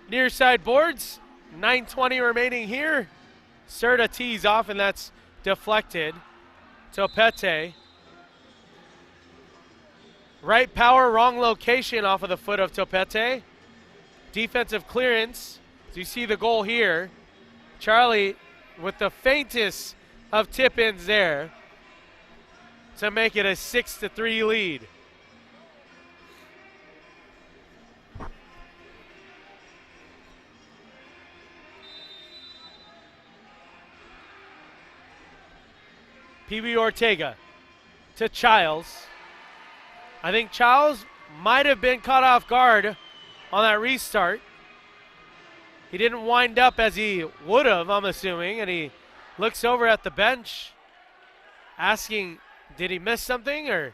near side boards. 9:20 remaining here. Serta tees off, and that's deflected. Topete. Right power, wrong location off of the foot of Topete. Defensive clearance. So you see the goal here. Charlie with the faintest of tip-ins there. to make it a 6-3 lead. PB Ortega to Childs. I think Childs might have been caught off guard on that restart. He didn't wind up as he would have, I'm assuming, and he looks over at the bench asking, did he miss something? Or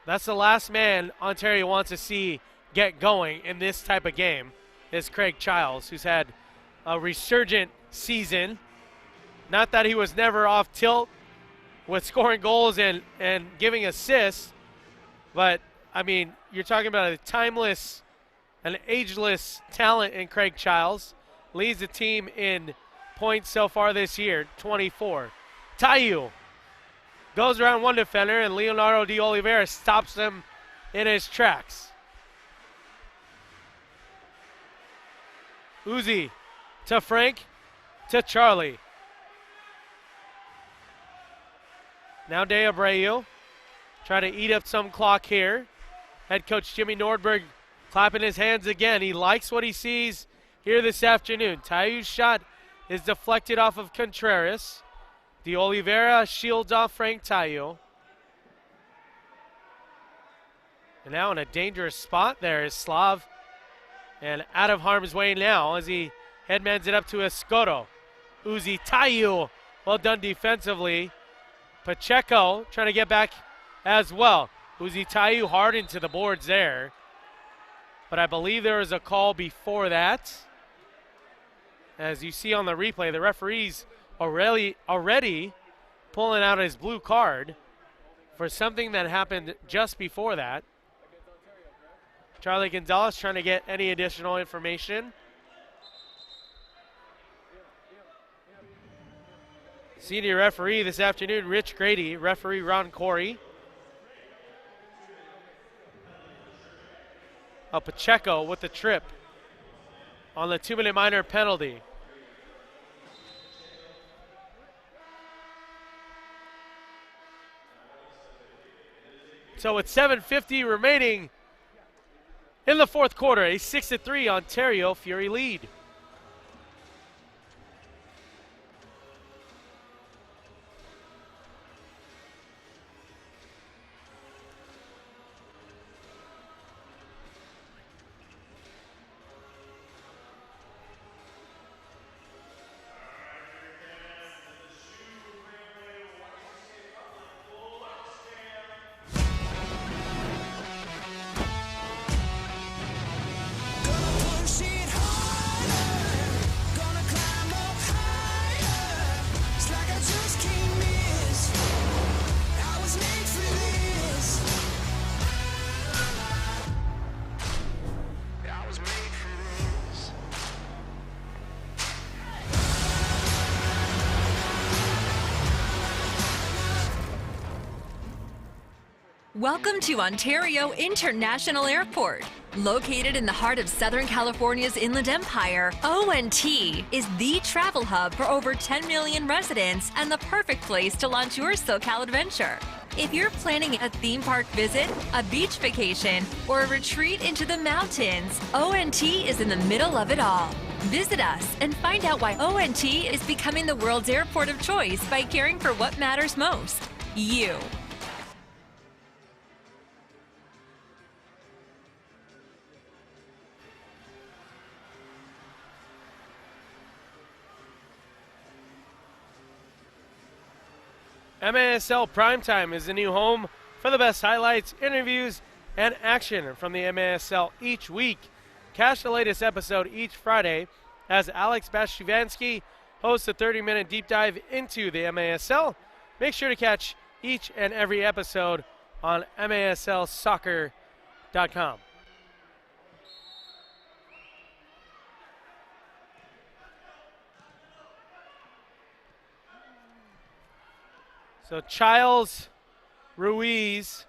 that's the last man Ontario wants to see get going in this type of game is Craig Childs, who's had a resurgent season. Not that he was never off tilt with scoring goals and giving assists, but, I mean, you're talking about a timeless, an ageless talent in Craig Childs. Leads the team in points so far this year, 24. Tayu goes around one defender, and Leonardo de Oliveira stops him in his tracks. Uzi to Frank to Charlie. Now De Abreu trying to eat up some clock here. Head coach Jimmy Nordberg clapping his hands again. He likes what he sees here this afternoon. Tayu's shot is deflected off of Contreras. De Oliveira shields off Frank Tayu. And now in a dangerous spot there is Slav. And out of harm's way now as he headmans it up to Escoto. Uzi Tayu, well done defensively. Pacheco trying to get back as well. Uzi Tayu hard into the boards there. But I believe there was a call before that. As you see on the replay, the referee's already pulling out his blue card for something that happened just before that. Charlie Gonzalez trying to get any additional information. Senior referee this afternoon, Rich Grady. Referee Ron Corey. Pacheco with the trip on the 2-minute minor penalty. So with 7:50 remaining in the fourth quarter, a 6-3 Ontario Fury lead. Welcome to Ontario International Airport. Located in the heart of Southern California's Inland Empire, ONT is the travel hub for over 10 million residents and the perfect place to launch your SoCal adventure. If you're planning a theme park visit, a beach vacation, or a retreat into the mountains, ONT is in the middle of it all. Visit us and find out why ONT is becoming the world's airport of choice by caring for what matters most, you. MASL Primetime is the new home for the best highlights, interviews, and action from the MASL each week. Catch the latest episode each Friday as Alex Bastivansky hosts a 30-minute deep dive into the MASL. Make sure to catch each and every episode on MASLsoccer.com. So Childs, Ruiz,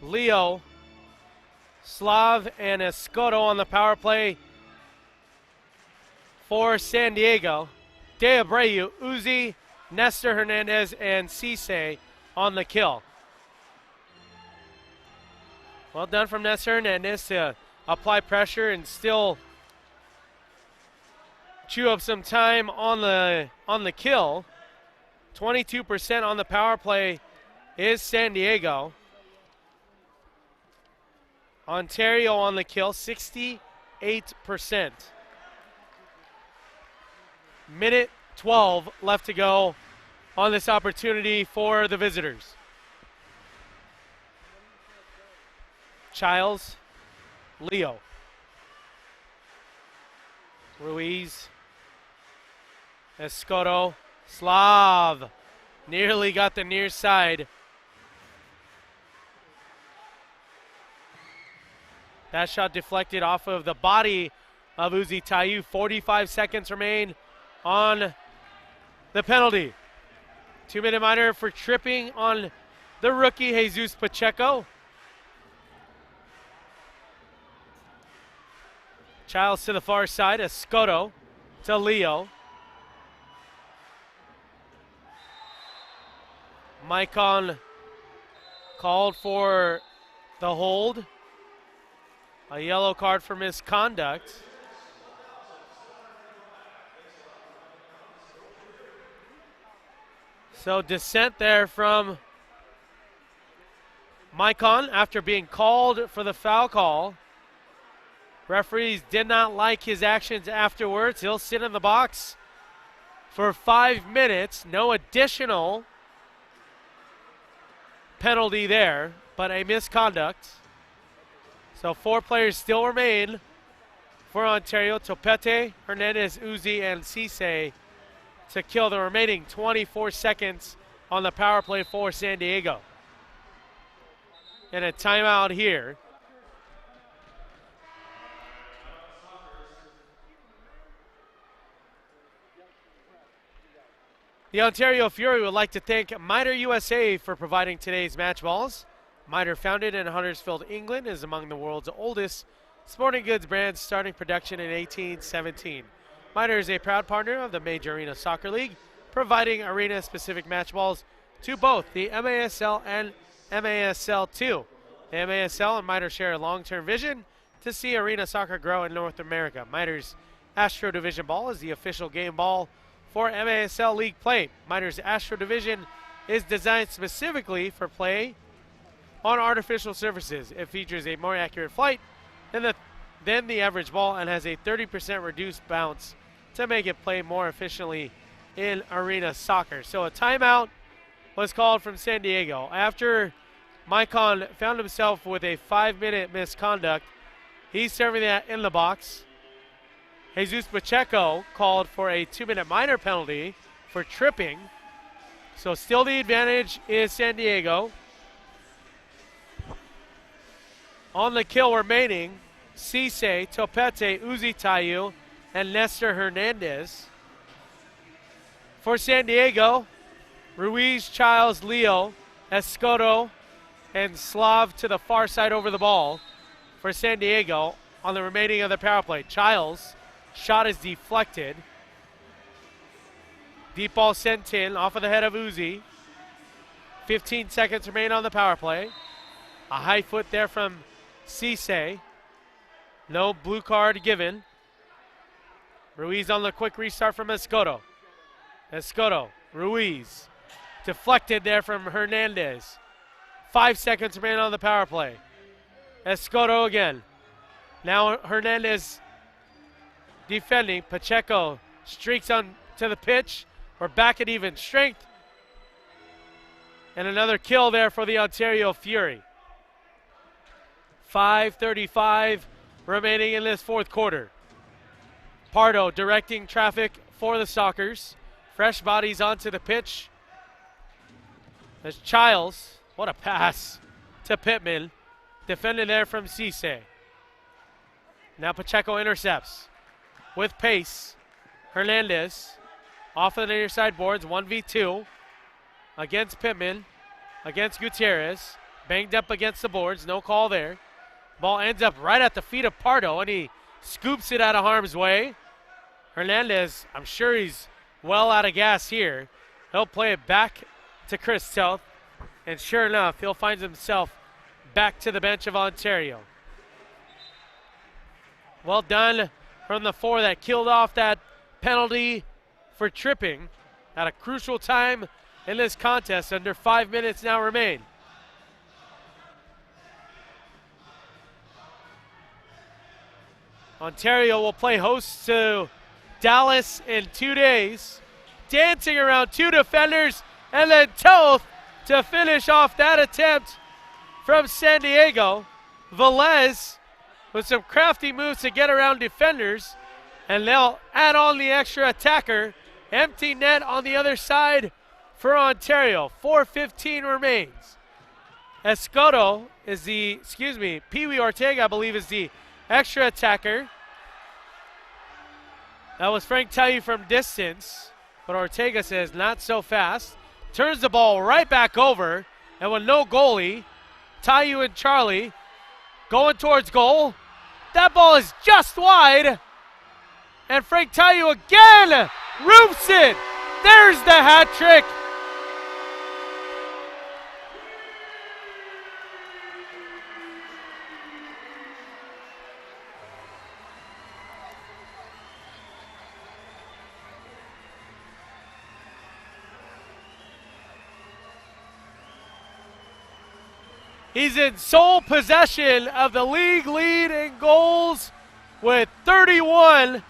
Leo, Slav, and Escoto on the power play for San Diego. De Abreu, Uzi, Nestor Hernandez, and Cisse on the kill. Well done from Nestor Hernandez to apply pressure and still chew up some time on the kill. 22% on the power play is San Diego. Ontario on the kill, 68%. Minute 12 left to go on this opportunity for the visitors. Childs, Leo, Ruiz, Escoto, Slav, nearly got the near side. That shot deflected off of the body of Uzi Tayu. 45 seconds remain on the penalty. 2-minute minor for tripping on the rookie Jesus Pacheco. Childs to the far side, Escoto to Leo. Maicon called for the hold. A yellow card for misconduct. So dissent there from Maicon after being called for the foul call. Referees did not like his actions afterwards. He'll sit in the box for 5 minutes. No additional penalty there, but a misconduct. So 4 players still remain for Ontario. Topete, Hernandez, Uzi, and Cisse to kill the remaining 24 seconds on the power play for San Diego. And a timeout here. The Ontario Fury would like to thank Mitre USA for providing today's match balls. Mitre, founded in Huddersfield, England, is among the world's oldest sporting goods brands, starting production in 1817. Mitre is a proud partner of the Major Arena Soccer League, providing arena-specific match balls to both the MASL and MASL2. The MASL and Mitre share a long-term vision to see arena soccer grow in North America. Mitre's Astro Division ball is the official game ball for MASL League play. Mitre's Astro Division is designed specifically for play on artificial surfaces. It features a more accurate flight than the average ball and has a 30% reduced bounce to make it play more efficiently in arena soccer. So a timeout was called from San Diego. After Maicon found himself with a 5-minute misconduct, he's serving that in the box. Jesus Pacheco called for a 2-minute minor penalty for tripping. So still the advantage is San Diego. On the kill remaining, Cisse, Topete, Uzi Tayu, and Nestor Hernandez. For San Diego, Ruiz, Childs, Leo, Escoto, and Slav to the far side over the ball. For San Diego, on the remaining of the power play, Childs' shot is deflected. Deep ball sent in off of the head of Uzi. 15 seconds remain on the power play. A high foot there from Cisse. No blue card given. Ruiz on the quick restart from Escoto. Escoto, Ruiz. Deflected there from Hernandez. 5 seconds remain on the power play. Escoto again. Now Hernandez defending. Pacheco streaks on to the pitch. We're back at even strength. And another kill there for the Ontario Fury. 5:35 remaining in this fourth quarter. Pardo directing traffic for the Sockers. Fresh bodies onto the pitch. There's Childs. What a pass to Pittman. Defended there from Cisse. Now Pacheco intercepts with pace. Hernandez off of the near side boards, 1v2 against Pittman, against Gutierrez. Banged up against the boards, no call there. Ball ends up right at the feet of Pardo, and he scoops it out of harm's way. Hernandez, I'm sure he's well out of gas here. He'll play it back to Chris Toth. And sure enough, he'll find himself back to the bench of Ontario. Well done from the 4 that killed off that penalty for tripping at a crucial time in this contest. Under 5 minutes now remain. Ontario will play host to Dallas in 2 days. Dancing around 2 defenders, and then Toth to finish off that attempt from San Diego. Velez with some crafty moves to get around defenders, and they'll add on the extra attacker. Empty net on the other side for Ontario. 4:15 remains. Escoto is Pee Wee Ortega, I believe, is the extra attacker. That was Frank Tayu from distance, but Ortega says not so fast. Turns the ball right back over, and with no goalie, Tayu and Charlie going towards goal. That ball is just wide, and Frank Tayu again roofs it. There's the hat trick. He's in sole possession of the league lead in goals with 31.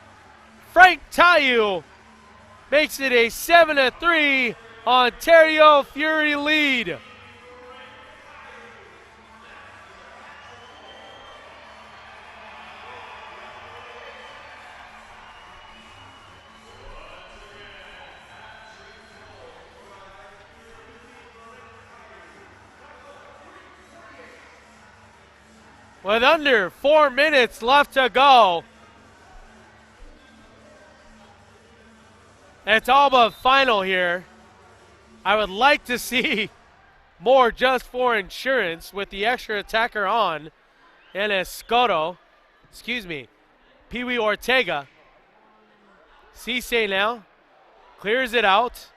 Frank Tayu makes it a 7-3 Ontario Fury lead. With under 4 minutes left to go, it's all but final here. I would like to see more just for insurance with the extra attacker on. And Escoto, Pee Wee Ortega. Cisse now clears it out.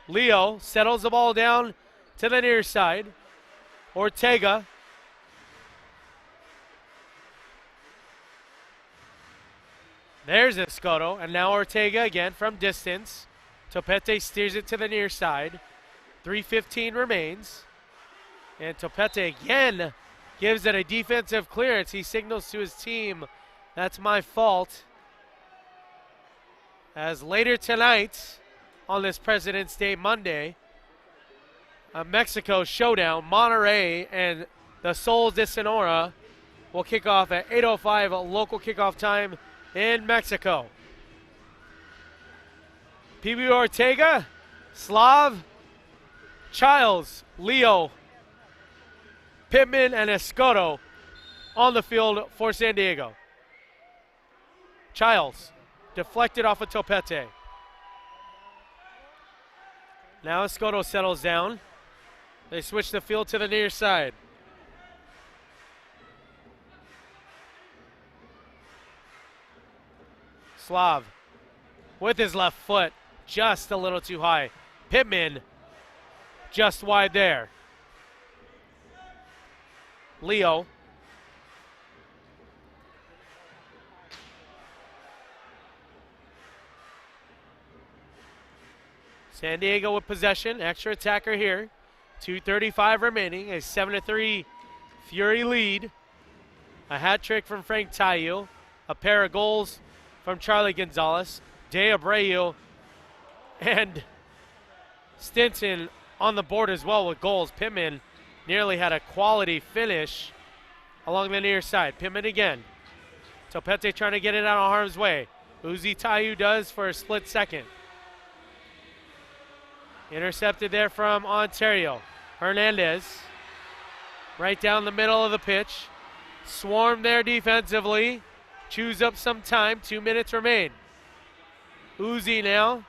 Leo settles the ball down to the near side. Ortega. There's Escoto, and now Ortega again from distance. Topete steers it to the near side. 3:15 remains. And Topete again gives it a defensive clearance. He signals to his team, that's my fault. As later tonight, on this President's Day Monday, a Mexico showdown, Monterrey and the Soles de Sonora will kick off at 8:05 local kickoff time in Mexico. Pee Wee Ortega, Slav, Childs, Leo, Pittman, and Escoto on the field for San Diego. Childs deflected off of Topete. Now Escoto settles down. They switch the field to the near side. Slav with his left foot, just a little too high. Pittman just wide there. Leo. San Diego with possession, extra attacker here. 2:35 remaining, a 7-3 Fury lead. A hat trick from Frank Tayu, a pair of goals from Charlie Gonzalez, De Abreu, and Stinson on the board as well with goals. Pittman nearly had a quality finish along the near side. Pittman again. Topete trying to get it out of harm's way. Uzi Tayu does for a split second. Intercepted there from Ontario. Hernandez right down the middle of the pitch. Swarmed there defensively. Chews up some time. 2 minutes remain. Uzi now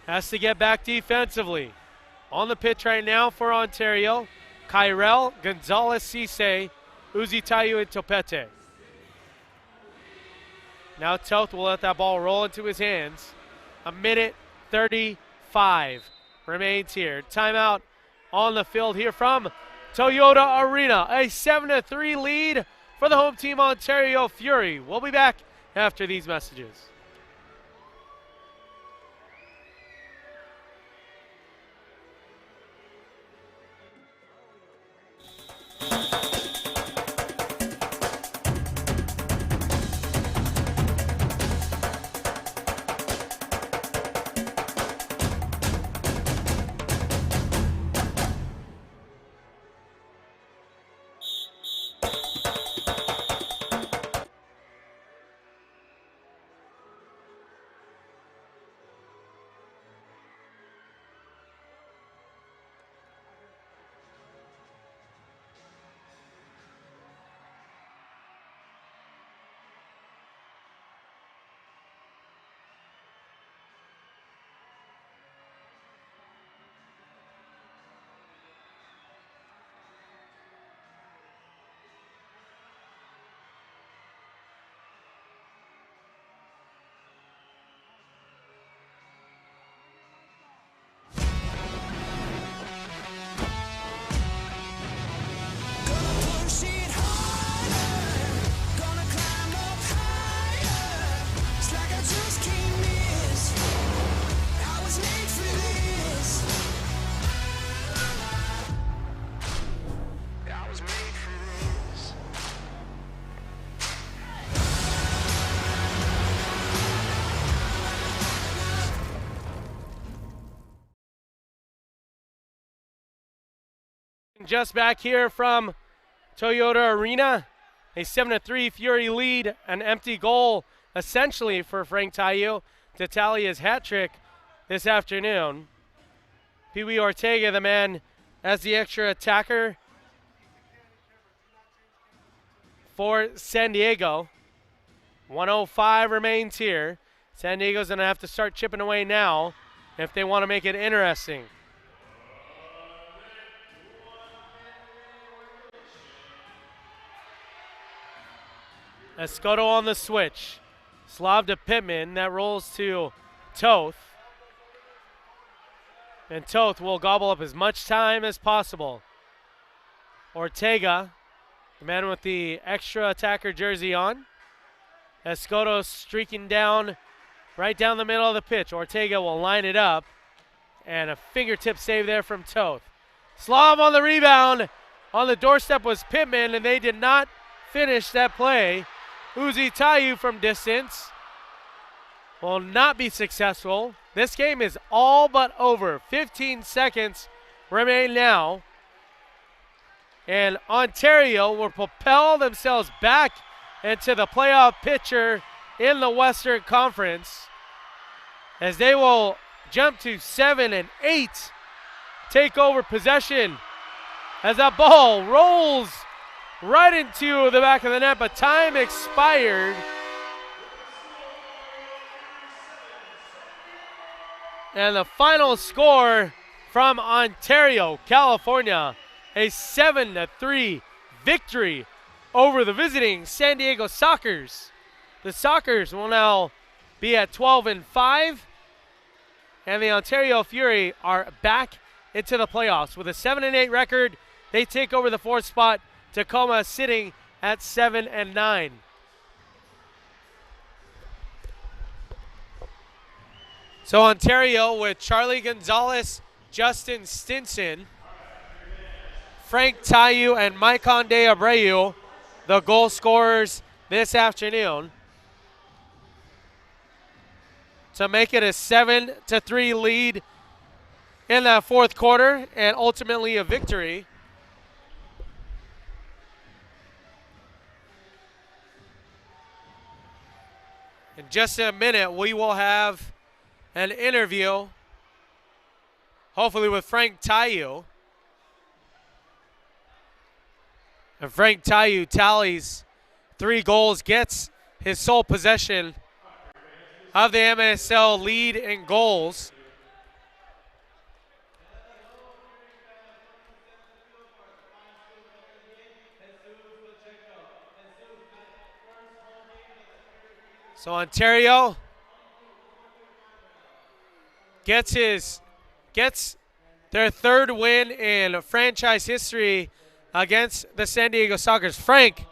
has to get back defensively. On the pitch right now for Ontario, Kyrell, Gonzalez, Cisse, Uzi Tayu, and Topete. Now Toth will let that ball roll into his hands. 1:35. remains here. Timeout on the field here from Toyota Arena. A 7-3 lead for the home team, Ontario Fury. We'll be back after these messages. Just back here from Toyota Arena, a 7-3 Fury lead, an empty goal essentially for Frank Tayu to tally his hat trick this afternoon. Pee Wee Ortega, the man as the extra attacker for San Diego. 1:05 remains here. San Diego's going to have to start chipping away now if they want to make it interesting. Escoto on the switch. Slav to Pittman. That rolls to Toth. And Toth will gobble up as much time as possible. Ortega, the man with the extra attacker jersey on. Escoto streaking down, right down the middle of the pitch. Ortega will line it up. And a fingertip save there from Toth. Slav on the rebound. On the doorstep was Pittman, and they did not finish that play. Uzi Tayu from distance will not be successful. This game is all but over. 15 seconds remain now. And Ontario will propel themselves back into the playoff picture in the Western Conference as they will jump to 7-8, take over possession as that ball rolls right into the back of the net, but time expired. And the final score from Ontario, California, a 7-3 victory over the visiting San Diego Sockers. The Sockers will now be at 12-5, and the Ontario Fury are back into the playoffs. With a 7-8 record, they take over the fourth spot. Tacoma sitting at 7-9. So Ontario with Charlie Gonzalez, Justin Stinson, Frank Tayu, and Maikon De Abreu, the goal scorers this afternoon, to make it a 7-3 lead in that fourth quarter and ultimately a victory. In just a minute, we will have an interview, hopefully with Frank Tayu. And Frank Tayu tallies 3 goals, gets his sole possession of the MASL lead in goals. So Ontario gets gets their third win in franchise history against the San Diego Sockers. Frank.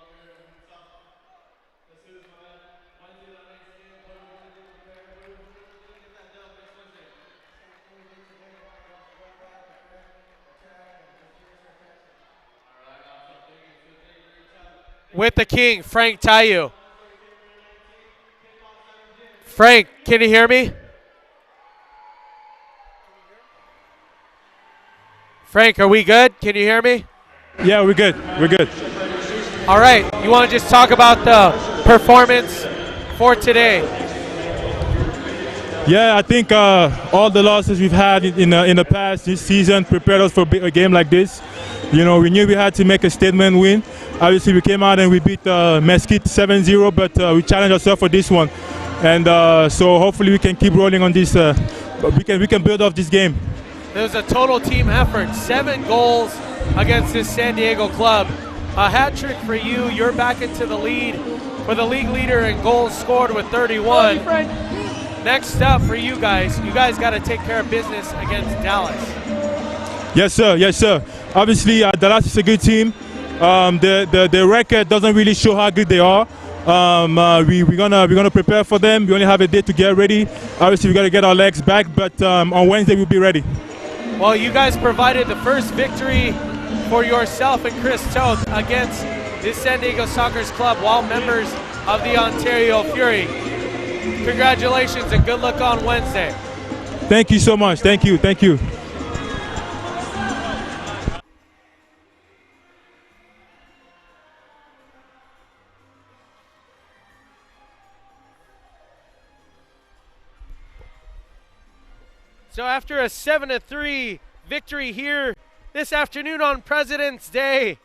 With the king, Frank Tayu. Frank, can you hear me? Frank, are we good? Can you hear me? Yeah, we're good. We're good. All right. You want to just talk about the performance for today? Yeah, I think all the losses we've had in the past this season prepared us for a game like this. You know, we knew we had to make a statement win. Obviously, we came out and we beat Mesquite 7-0, but we challenged ourselves for this one. And so hopefully we can keep rolling on this. We can build off this game. It was a total team effort. 7 goals against this San Diego club. A hat trick for you. You're back into the lead for the league leader in goals scored with 31. Next up for you guys got to take care of business against Dallas. Yes, sir. Yes, sir. Obviously, Dallas is a good team. The record doesn't really show how good they are. We're gonna prepare for them. We only have a day to get ready. Obviously, we got to get our legs back, but on Wednesday we'll be ready. Well, you guys provided the first victory for yourself and Chris Toth against this San Diego Sockers club while members of the Ontario Fury. Congratulations and good luck on Wednesday. Thank you so much. Thank you. Thank you. So after a 7-3 victory here this afternoon on President's Day,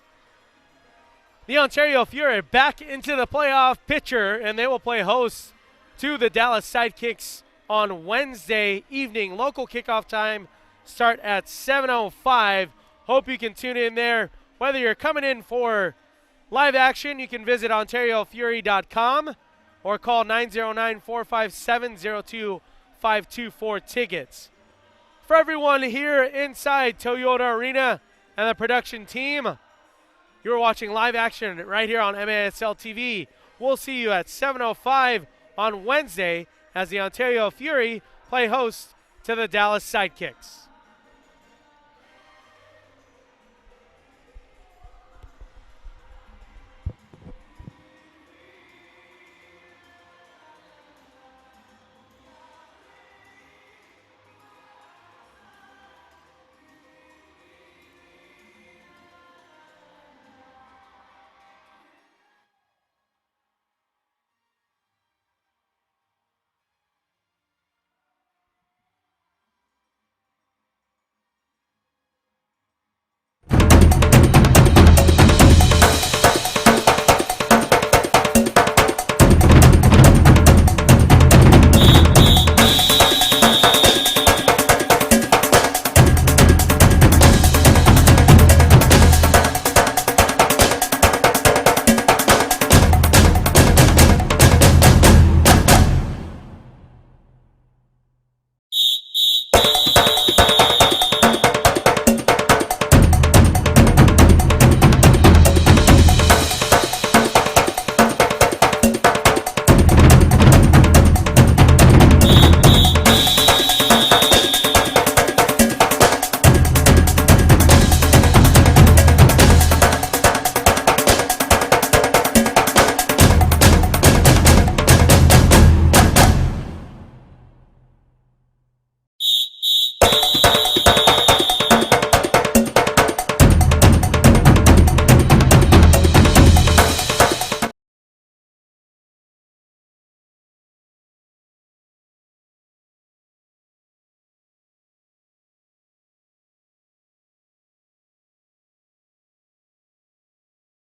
the Ontario Fury are back into the playoff picture, and they will play host to the Dallas Sidekicks on Wednesday evening. Local kickoff time start at 7:05. Hope you can tune in there. Whether you're coming in for live action, you can visit OntarioFury.com or call 909-457-0252 for tickets. For everyone here inside Toyota Arena and the production team, you're watching live action right here on MASL TV. We'll see you at 7:05 on Wednesday as the Ontario Fury play host to the Dallas Sidekicks.